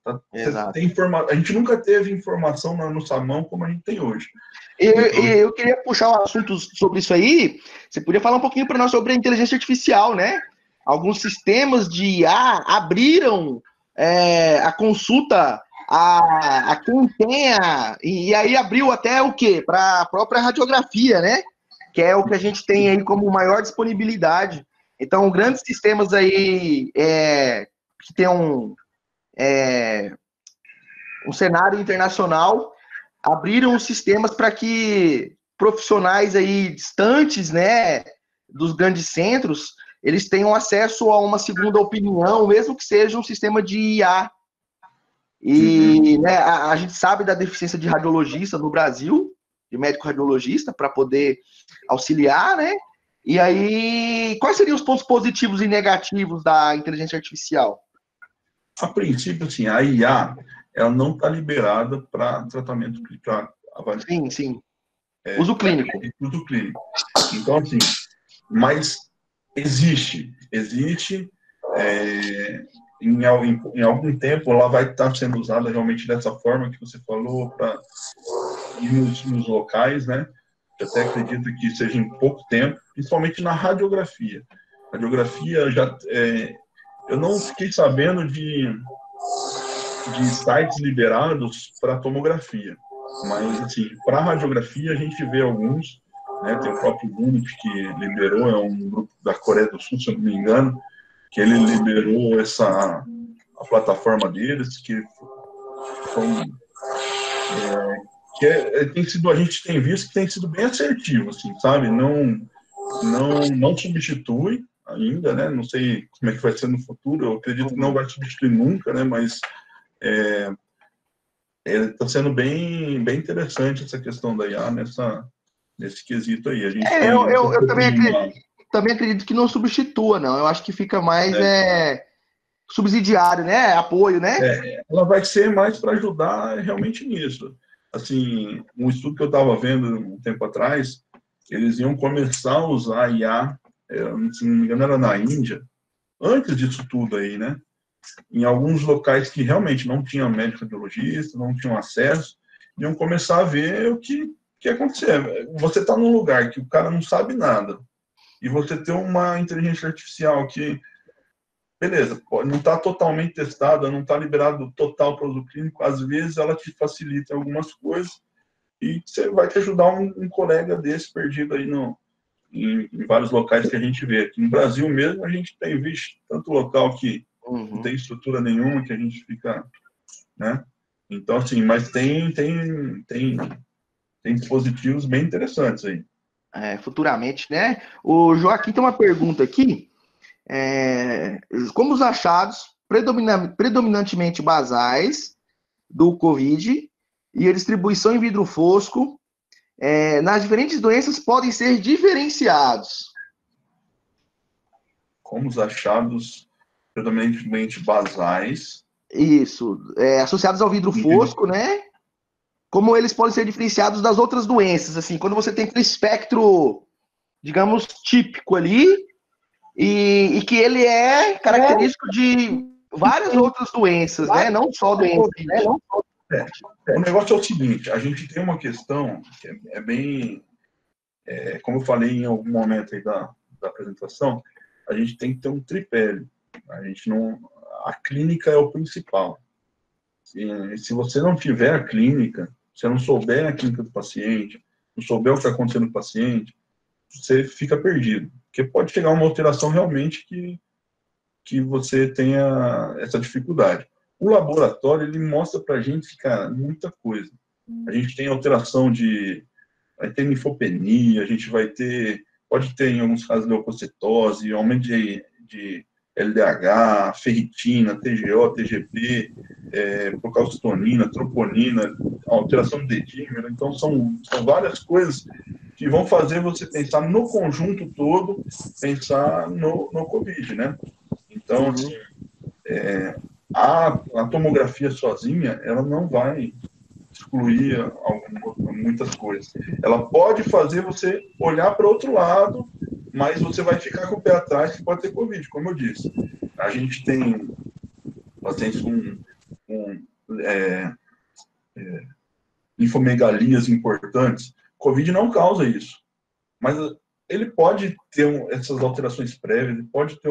A gente nunca teve informação na nossa mão como a gente tem hoje. Eu queria puxar um assunto sobre isso aí. Você podia falar um pouquinho para nós sobre a inteligência artificial, né? Alguns sistemas de IA abriram a consulta a quem tenha, e aí abriu até o quê? Para a própria radiografia, né? Que é o que a gente tem aí como maior disponibilidade. Então, grandes sistemas aí que tem um cenário internacional abriram sistemas para que profissionais aí distantes, né, dos grandes centros, eles tenham acesso a uma segunda opinião, mesmo que seja um sistema de IA. E né, a gente sabe da deficiência de radiologista no Brasil, de médico radiologista, para poder auxiliar, né? E aí, quais seriam os pontos positivos e negativos da inteligência artificial? A princípio, assim, a IA, ela não está liberada para tratamento, para avaliação. Sim. Uso clínico. Uso clínico. Então, assim, mas existe. Em algum tempo, ela vai estar sendo usada realmente dessa forma que você falou, para ir nos locais, né? Eu até acredito que seja em pouco tempo, principalmente na radiografia. Radiografia, eu não fiquei sabendo de sites liberados para tomografia, mas, assim, para radiografia, a gente vê alguns, né? Tem o próprio Unity que liberou, é um grupo da Coreia do Sul, se eu não me engano, que ele liberou a plataforma deles, que a gente tem visto que tem sido bem assertivo, assim, sabe? Não substitui ainda, né? Não sei como é que vai ser no futuro, eu acredito que não vai substituir nunca, né? Mas está sendo bem interessante essa questão da IA nesse quesito aí. A gente eu também acredito que não substitua, não. Eu acho que fica mais subsidiário, né? Apoio, né? Ela vai ser mais para ajudar realmente nisso. Assim, um estudo que eu estava vendo um tempo atrás, eles iam começar a usar a IA, se não me engano era na Índia, antes disso tudo aí, né? Em alguns locais que realmente não tinham médico radiologista, não tinham acesso, iam começar a ver o que acontecer. Você está num lugar que o cara não sabe nada, e você tem uma inteligência artificial que, beleza, não está totalmente testada, não está liberado total para o uso clínico, às vezes ela te facilita algumas coisas e você vai te ajudar um colega desse perdido aí em vários locais que a gente vê. Aqui no Brasil mesmo, a gente tem visto tanto local que não tem estrutura nenhuma, que a gente fica, né? Então, assim, mas tem dispositivos bem interessantes aí. Futuramente, né? O Joaquim tem uma pergunta aqui. Como os achados predominantemente basais do COVID e a distribuição em vidro fosco nas diferentes doenças podem ser diferenciados? Como os achados predominantemente basais. Isso, associados ao vidro fosco, né? Como eles podem ser diferenciados das outras doenças, assim, quando você tem aquele espectro digamos, típico ali, e que ele é característico de várias outras doenças, né? Não só do Covid. O negócio é o seguinte, a gente tem uma questão que é bem, como eu falei em algum momento aí da apresentação, a gente tem que ter um tripé. A gente não, a clínica é o principal. Se você não tiver a clínica, se não souber a clínica do paciente, não souber o que está acontecendo no paciente, você fica perdido. Porque pode chegar uma alteração realmente que você tenha essa dificuldade. O laboratório, ele mostra para a gente, cara, muita coisa. A gente tem alteração vai ter linfopenia, a gente pode ter, em alguns casos, leucocitose, aumento de LDH, ferritina, TGO, TGP, procalcitonina, troponina, alteração do dedímero. Então, são várias coisas que vão fazer você pensar no conjunto todo, pensar no Covid, né? Então, assim, a tomografia sozinha, ela não vai excluir muitas coisas. Ela pode fazer você olhar para outro lado, mas você vai ficar com o pé atrás que pode ter Covid, como eu disse. A gente tem pacientes com linfomegalias importantes. Covid não causa isso, mas ele pode ter essas alterações prévias, ele pode ter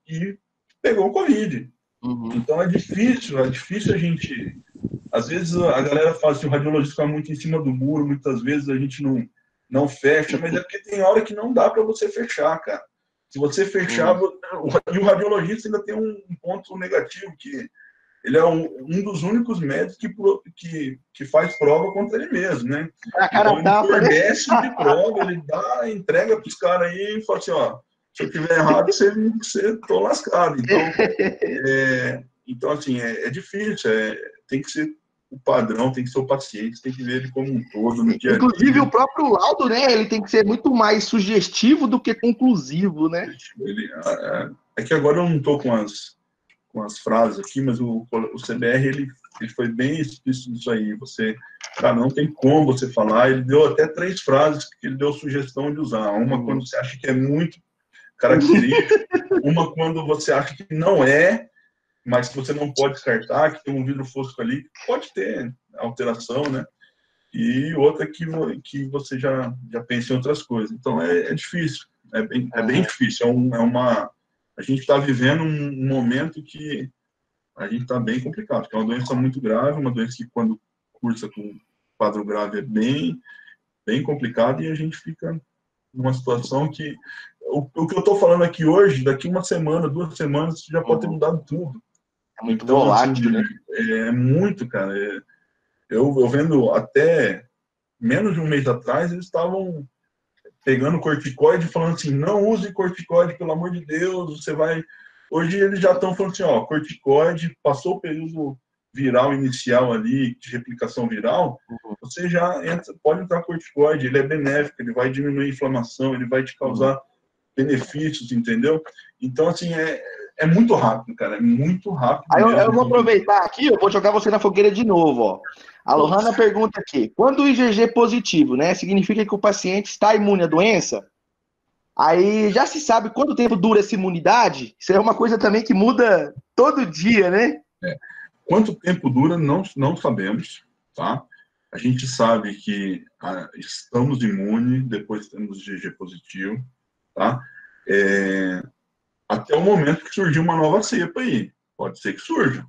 e pegou o Covid. Então é difícil a gente. Às vezes a galera fala assim, o radiologista fica muito em cima do muro, muitas vezes a gente não fecha, mas é porque tem hora que não dá para você fechar, cara. Se você fechar, e o radiologista ainda tem um ponto negativo, que ele é um dos únicos médicos que faz prova contra ele mesmo, né? Então ele fornece de prova, ele entrega para os caras aí e fala assim, ó, se eu tiver errado, você tô lascado. Então assim, é difícil, tem que ser o padrão, tem que ser o paciente, tem que ver ele como um todo no dia a dia. Inclusive, o próprio laudo, né, ele tem que ser muito mais sugestivo do que conclusivo, né? É que agora eu não estou com as frases aqui, mas o CBR, ele foi bem explícito nisso aí. Não tem como você falar, ele deu até 3 frases que ele deu sugestão de usar. Uma quando você acha que é muito característico, uma quando você acha que não é, mas que você não pode descartar, que tem um vidro fosco ali, pode ter alteração, né? E outra que você já pensa em outras coisas. Então, é difícil, é bem difícil. A gente está vivendo um momento que a gente está bem complicado, porque é uma doença muito grave, uma doença que, quando cursa com quadro grave, é bem, bem complicado, e a gente fica numa situação que... O que eu estou falando aqui hoje, daqui uma semana, 2 semanas, já pode ter mudado tudo. É muito volátil, assim, né? É muito, cara. Eu vendo até menos de um mês atrás, eles estavam pegando corticoide, falando assim, não use corticoide, pelo amor de Deus, você vai... Hoje eles já estão falando assim, ó, corticoide, passou o período viral inicial ali, de replicação viral, você já pode entrar corticoide, ele é benéfico, ele vai diminuir a inflamação, ele vai te causar benefícios, entendeu? Então, assim, é muito rápido, cara, é muito rápido. Aí eu vou aproveitar aqui, eu vou jogar você na fogueira de novo, ó. A Lohana pergunta aqui, quando o IgG positivo, né, significa que o paciente está imune à doença? Aí já se sabe quanto tempo dura essa imunidade? Isso é uma coisa também que muda todo dia, né? Quanto tempo dura, não sabemos, tá? A gente sabe que estamos imunes, depois temos IgG positivo, tá? Até o momento que surgiu uma nova cepa aí. Pode ser que surja.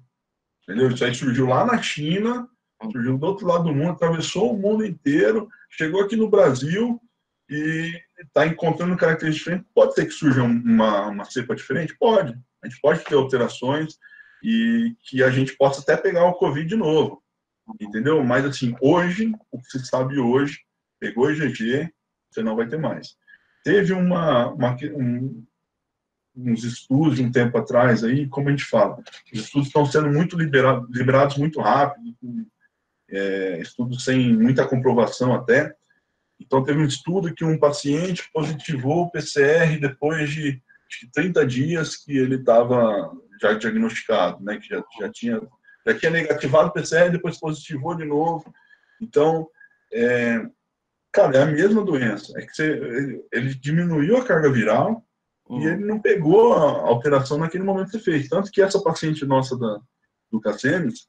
Entendeu? Isso aí surgiu lá na China, surgiu do outro lado do mundo, atravessou o mundo inteiro, chegou aqui no Brasil e está encontrando características diferentes. Pode ser que surja uma cepa diferente? Pode. A gente pode ter alterações e que a gente possa até pegar o Covid de novo. Entendeu? Mas, assim, hoje, o que se sabe hoje, pegou IgG, você não vai ter mais. Teve uns estudos de um tempo atrás aí, como a gente fala, os estudos estão sendo muito liberados muito rápido, estudos sem muita comprovação até. Então, teve um estudo que um paciente positivou o PCR depois de 30 dias que ele estava já diagnosticado, né, que já tinha negativado o PCR, depois positivou de novo. Então, Cara, é a mesma doença. É que ele diminuiu a carga viral e ele não pegou a alteração naquele momento que você fez. Tanto que essa paciente nossa do Caceres,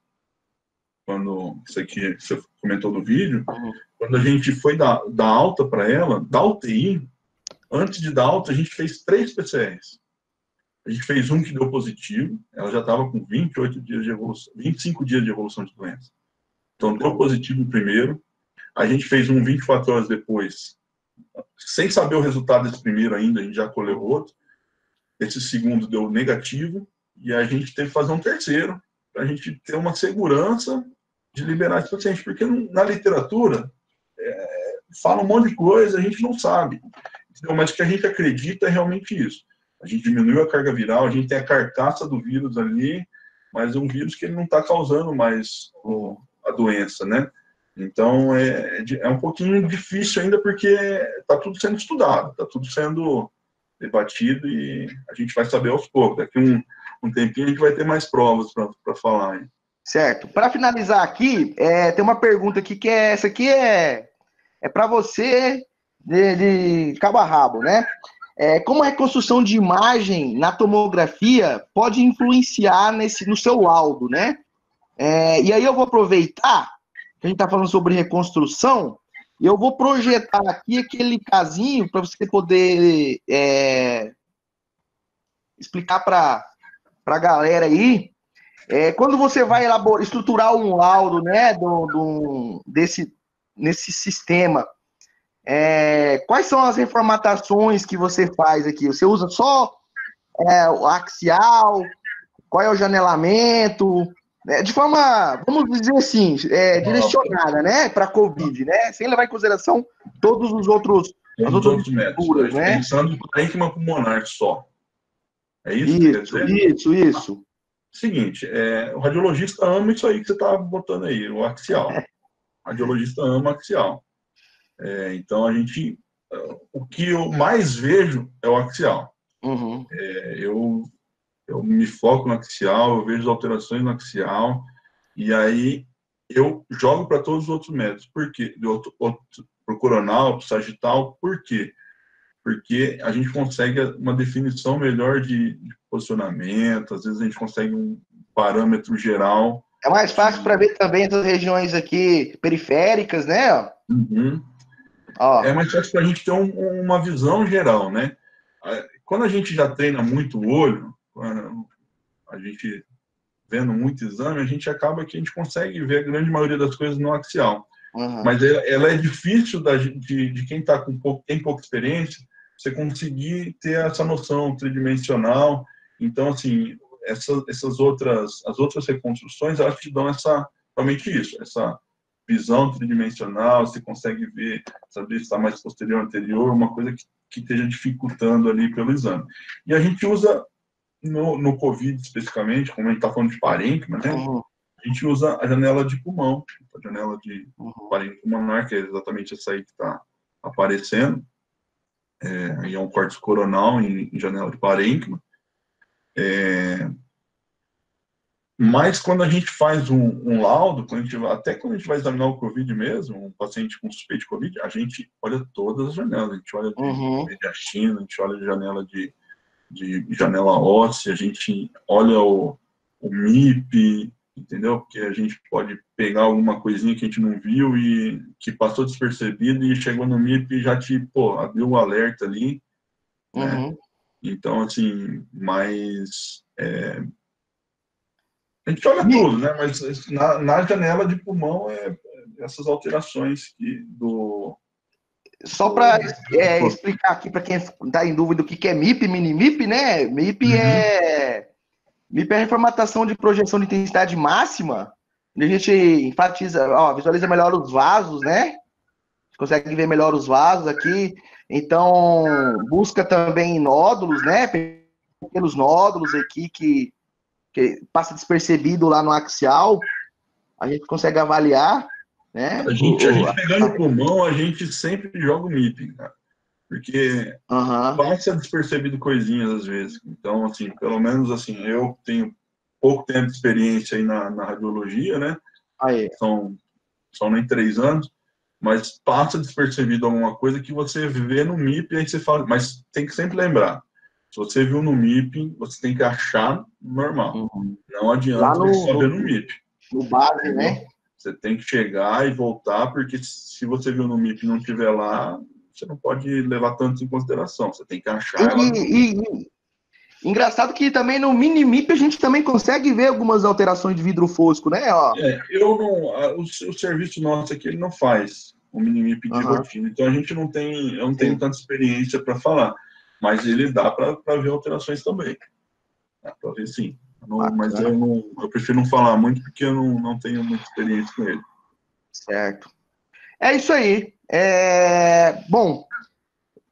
quando isso aqui você comentou do vídeo, quando a gente foi dar alta para ela, da UTI, antes de dar alta, a gente fez 3 PCRs. A gente fez um que deu positivo, ela já estava com 28 dias de evolução, 25 dias de evolução de doença. Então, deu positivo o primeiro. A gente fez um 24 horas depois, sem saber o resultado desse primeiro ainda, a gente já colheu outro. Esse segundo deu negativo, e a gente teve que fazer um terceiro, para a gente ter uma segurança de liberar esse paciente. Porque na literatura, fala um monte de coisa, a gente não sabe. Entendeu? Mas o que a gente acredita é realmente isso. A gente diminuiu a carga viral, a gente tem a carcaça do vírus ali, mas é um vírus que ele não está causando mais a doença, né? Então, é um pouquinho difícil ainda, porque está tudo sendo estudado, está tudo sendo debatido e a gente vai saber aos poucos. Daqui um tempinho a gente vai ter mais provas para falar. Hein? Certo. Para finalizar aqui, tem uma pergunta aqui que essa aqui é para você de cabo a rabo, né? Como a reconstrução de imagem na tomografia pode influenciar no seu laudo, né? E aí eu vou aproveitar que a gente está falando sobre reconstrução e eu vou projetar aqui aquele casinho para você poder explicar para a galera aí. Quando você vai estruturar um laudo, né, nesse sistema, quais são as reformatações que você faz aqui? Você usa só o axial? Qual é o janelamento? De forma, vamos dizer assim, direcionada, né, para a COVID, né? Sem levar em consideração todos os outros métodos, né? Pensando em parênquima pulmonar só. É isso que quer dizer? Isso. Seguinte, o radiologista ama isso aí que você está botando aí, o axial. O radiologista ama axial. Então, o que eu mais vejo é o axial. Uhum. Eu me foco no axial, eu vejo as alterações no axial, e aí eu jogo para todos os outros métodos. Por quê? Para o coronal, para o sagital, por quê? Porque a gente consegue uma definição melhor de posicionamento, às vezes a gente consegue um parâmetro geral. É mais fácil para ver também essas regiões aqui periféricas, né? Uhum. É mais fácil para a gente ter uma visão geral, né? Quando a gente já treina muito o olho, a gente vendo muito exame, a gente acaba que a gente consegue ver a grande maioria das coisas no axial. Uhum. Mas ela é difícil de quem tem pouca experiência, você conseguir ter essa noção tridimensional. Então, assim, as outras reconstruções, elas te dão realmente isso, essa visão tridimensional, você consegue ver, saber se está mais posterior ou anterior, uma coisa que esteja dificultando ali pelo exame. E a gente usa, no COVID especificamente, como a gente está falando de parênquima, né? Uhum. A gente usa a janela de pulmão, a janela de parênquima pulmonar, que é exatamente essa aí que está aparecendo. Aí é um córtex coronal em janela de parênquima. Mas quando a gente faz um laudo, até quando a gente vai examinar o COVID mesmo, um paciente com suspeito de COVID, a gente olha todas as janelas. A gente olha de mediastina, a gente olha de janela óssea, a gente olha o MIP, entendeu? Porque a gente pode pegar alguma coisinha que a gente não viu e que passou despercebido e chegou no MIP e já abriu o alerta ali, né? Então, assim, a gente olha tudo, né? Mas na janela de pulmão essas alterações Só para explicar aqui para quem está em dúvida o que é MIP, mini-MIP, né? MIP é a reformatação de projeção de intensidade máxima, onde a gente enfatiza, visualiza melhor os vasos, né? A gente consegue ver melhor os vasos aqui. Então, busca também nódulos, né? Pequenos nódulos aqui que passa despercebido lá no axial. A gente consegue avaliar, né? A gente pegando o pulmão, a gente sempre joga o MIP, cara. Porque passa despercebido coisinhas às vezes. Então, assim, pelo menos assim, eu tenho pouco tempo de experiência aí na radiologia, né? Aí. São nem 3 anos. mas passa despercebido alguma coisa que você vê no MIP, e aí você fala, mas tem que sempre lembrar, se você viu no MIP, você tem que achar normal. Não Lá adianta você só ver no MIP. no base, Entendeu? né? Você tem que chegar e voltar, porque se você viu no MIP e não estiver lá, você não pode levar tanto em consideração. Você tem que achar ela no MIP. Engraçado que também no Minimip a gente também consegue ver algumas alterações de vidro fosco, né? Ó. Eu não, o serviço nosso aqui ele não faz o Minimip de rotina, então a gente não tem, eu não tenho tanta experiência para falar, mas ele dá para ver alterações também. Dá para ver sim. Mas eu prefiro não falar muito porque eu não tenho muita experiência com ele. Certo. É isso aí. Bom,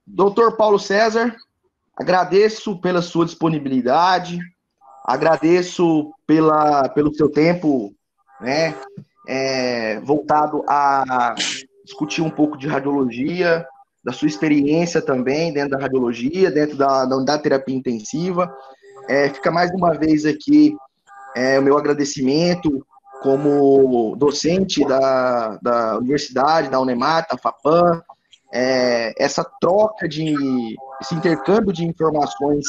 doutor Paulo César, agradeço pela sua disponibilidade, agradeço pelo seu tempo, né, voltado a discutir um pouco de radiologia, da sua experiência também dentro da radiologia, dentro da unidade de terapia intensiva. Fica mais uma vez aqui o meu agradecimento como docente da universidade, da Unemat, da FAPAM, essa troca esse intercâmbio de informações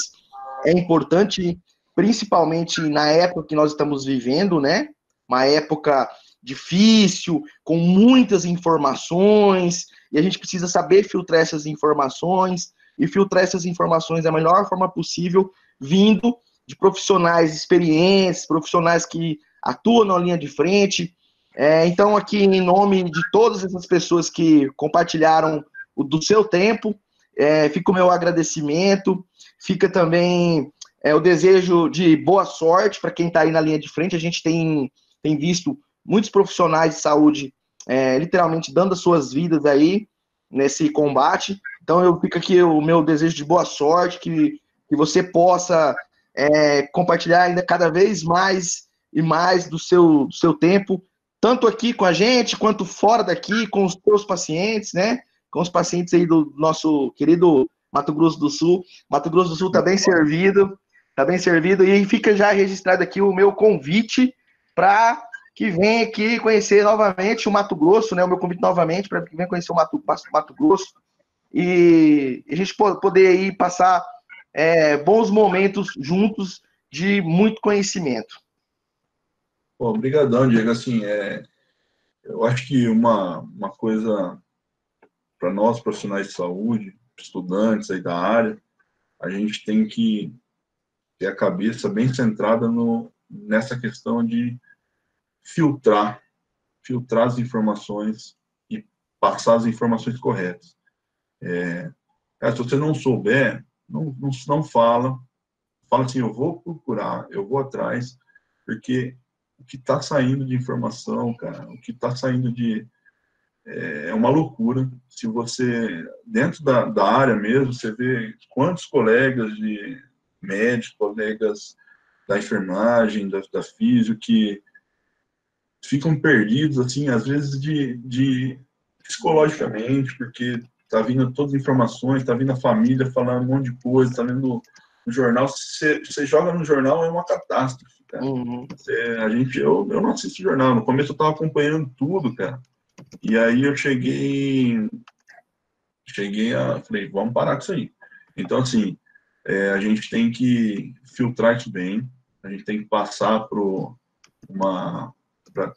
é importante, principalmente na época que nós estamos vivendo, né? Uma época difícil, com muitas informações, e a gente precisa saber filtrar essas informações, e filtrar essas informações da melhor forma possível, vindo de profissionais experientes, profissionais que atuam na linha de frente. Então, aqui, em nome de todas essas pessoas que compartilharam do seu tempo, fica o meu agradecimento, fica também o desejo de boa sorte para quem está aí na linha de frente. A gente tem visto muitos profissionais de saúde literalmente dando as suas vidas aí nesse combate. Então, eu fico aqui o meu desejo de boa sorte, que você possa compartilhar ainda cada vez mais e mais do seu tempo, tanto aqui com a gente, quanto fora daqui, com os seus pacientes, né? Com os pacientes aí do nosso querido Mato Grosso do Sul. Mato Grosso do Sul está bem servido, e fica já registrado aqui o meu convite para que venha aqui conhecer novamente o Mato Grosso, né? O meu convite novamente para que venha conhecer o Mato Grosso e a gente poder aí passar bons momentos juntos de muito conhecimento. Obrigadão, Diego. Assim, eu acho que uma coisa para nós, profissionais de saúde, estudantes aí da área, a gente tem que ter a cabeça bem centrada nessa questão de filtrar as informações e passar as informações corretas. Se você não souber, não fala assim, eu vou procurar, eu vou atrás, porque o que está saindo de informação, cara, o que está saindo é uma loucura. Se você, dentro da área mesmo, você vê quantos colegas de médicos, colegas da enfermagem, da físio, que ficam perdidos, assim, às vezes psicologicamente, porque tá vindo todas as informações, tá vindo a família falando um monte de coisa, tá vendo no jornal, você joga no jornal, é uma catástrofe, cara. Eu não assisto jornal, no começo eu tava acompanhando tudo, cara, e aí eu falei, vamos parar com isso aí. Então, assim, a gente tem que filtrar isso bem, a gente tem que passar para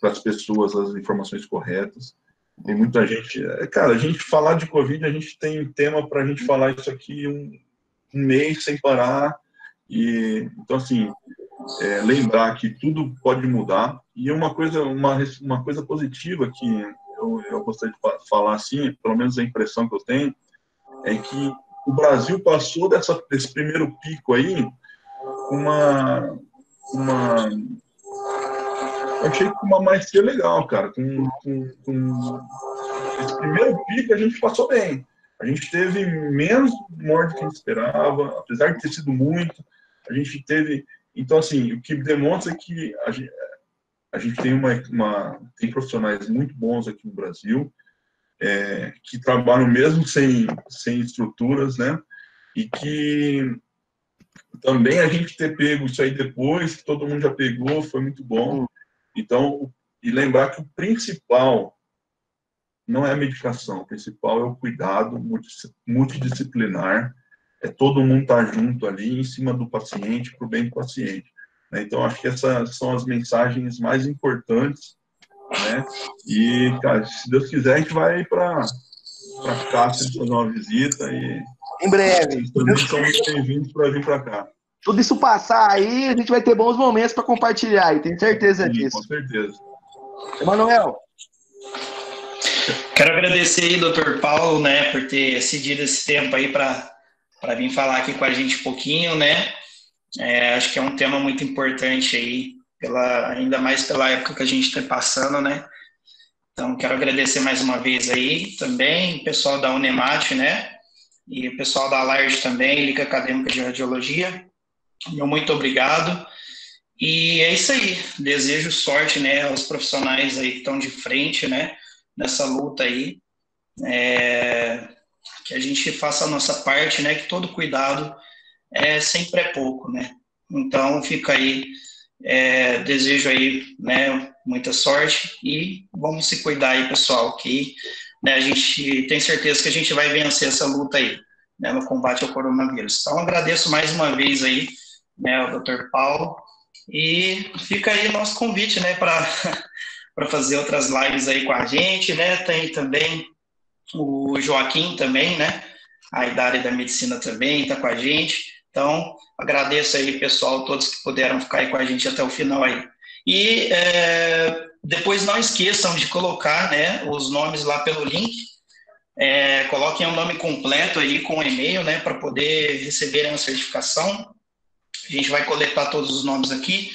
as pessoas as informações corretas. Tem muita gente... Cara, a gente falar de Covid, a gente tem tema para a gente falar isso aqui um mês sem parar. Então, assim, lembrar que tudo pode mudar. E uma coisa positiva que eu gostaria de falar, assim, pelo menos a impressão que eu tenho, é que o Brasil passou desse primeiro pico aí eu achei com uma maestria legal, cara. Com esse primeiro pico a gente passou bem. A gente teve menos morte do que a gente esperava, apesar de ter sido muito. A gente teve... Então, assim, o que demonstra que a gente tem profissionais muito bons aqui no Brasil, que trabalham mesmo sem estruturas, né? E que também a gente ter pego isso aí depois, que todo mundo já pegou, foi muito bom. Então, e lembrar que o principal não é a medicação, o principal é o cuidado multidisciplinar, todo mundo estar junto ali, em cima do paciente, para o bem do paciente. Né? Então, acho que essas são as mensagens mais importantes, né? E, cara, se Deus quiser, a gente vai para Cássia fazer uma visita e Em breve. eles também são muito bem-vindos para vir para cá. Tudo isso passar aí, a gente vai ter bons momentos para compartilhar, e tenho certeza Sim, disso. com certeza. Emanuel. Quero agradecer aí, doutor Paulo, né, por ter cedido esse tempo aí para vir falar aqui com a gente um pouquinho, né? Acho que é um tema muito importante aí, ainda mais pela época que a gente está passando, né? Então, quero agradecer mais uma vez aí também, o pessoal da Unemat, né? E o pessoal da LARJ também, Liga Acadêmica de Radiologia. Meu muito obrigado. E é isso aí. Desejo sorte, né, aos profissionais aí que estão de frente, né, nessa luta aí. Que a gente faça a nossa parte, né, que todo cuidado sempre é pouco, né. Então, fica aí, desejo aí, né, muita sorte e vamos se cuidar aí, pessoal, que, né, a gente tem certeza que a gente vai vencer essa luta aí, né, no combate ao coronavírus. Então, agradeço mais uma vez aí, né, ao Dr. Paulo, e fica aí o nosso convite, né, para fazer outras lives aí com a gente, né, tem também o Joaquim também, né, aí da área da medicina também está com a gente, então agradeço aí, pessoal, todos que puderam ficar aí com a gente até o final aí. E depois não esqueçam de colocar, né, os nomes lá pelo link, coloquem o nome completo aí com o e-mail, né, para poder receberem a certificação. A gente vai coletar todos os nomes aqui.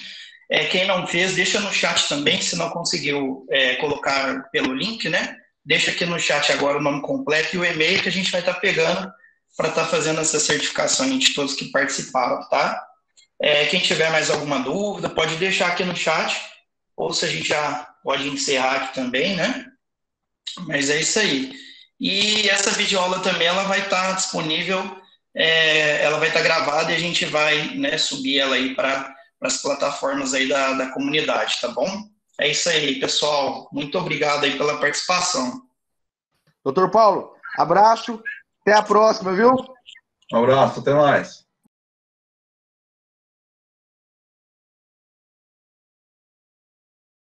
Quem não fez, deixa no chat também, se não conseguiu colocar pelo link, né? Deixa aqui no chat agora o nome completo e o e-mail que a gente vai estar pegando para estar fazendo essa certificação de todos que participaram, tá? Quem tiver mais alguma dúvida, pode deixar aqui no chat, ou se a gente já pode encerrar aqui também, né? Mas é isso aí. E essa videoaula também, ela vai estar disponível, ela vai estar gravada e a gente vai, né, subir ela aí para as plataformas aí da comunidade, tá bom? É isso aí, pessoal. Muito obrigado aí pela participação. Doutor Paulo, abraço. Até a próxima, viu? Um abraço, até mais.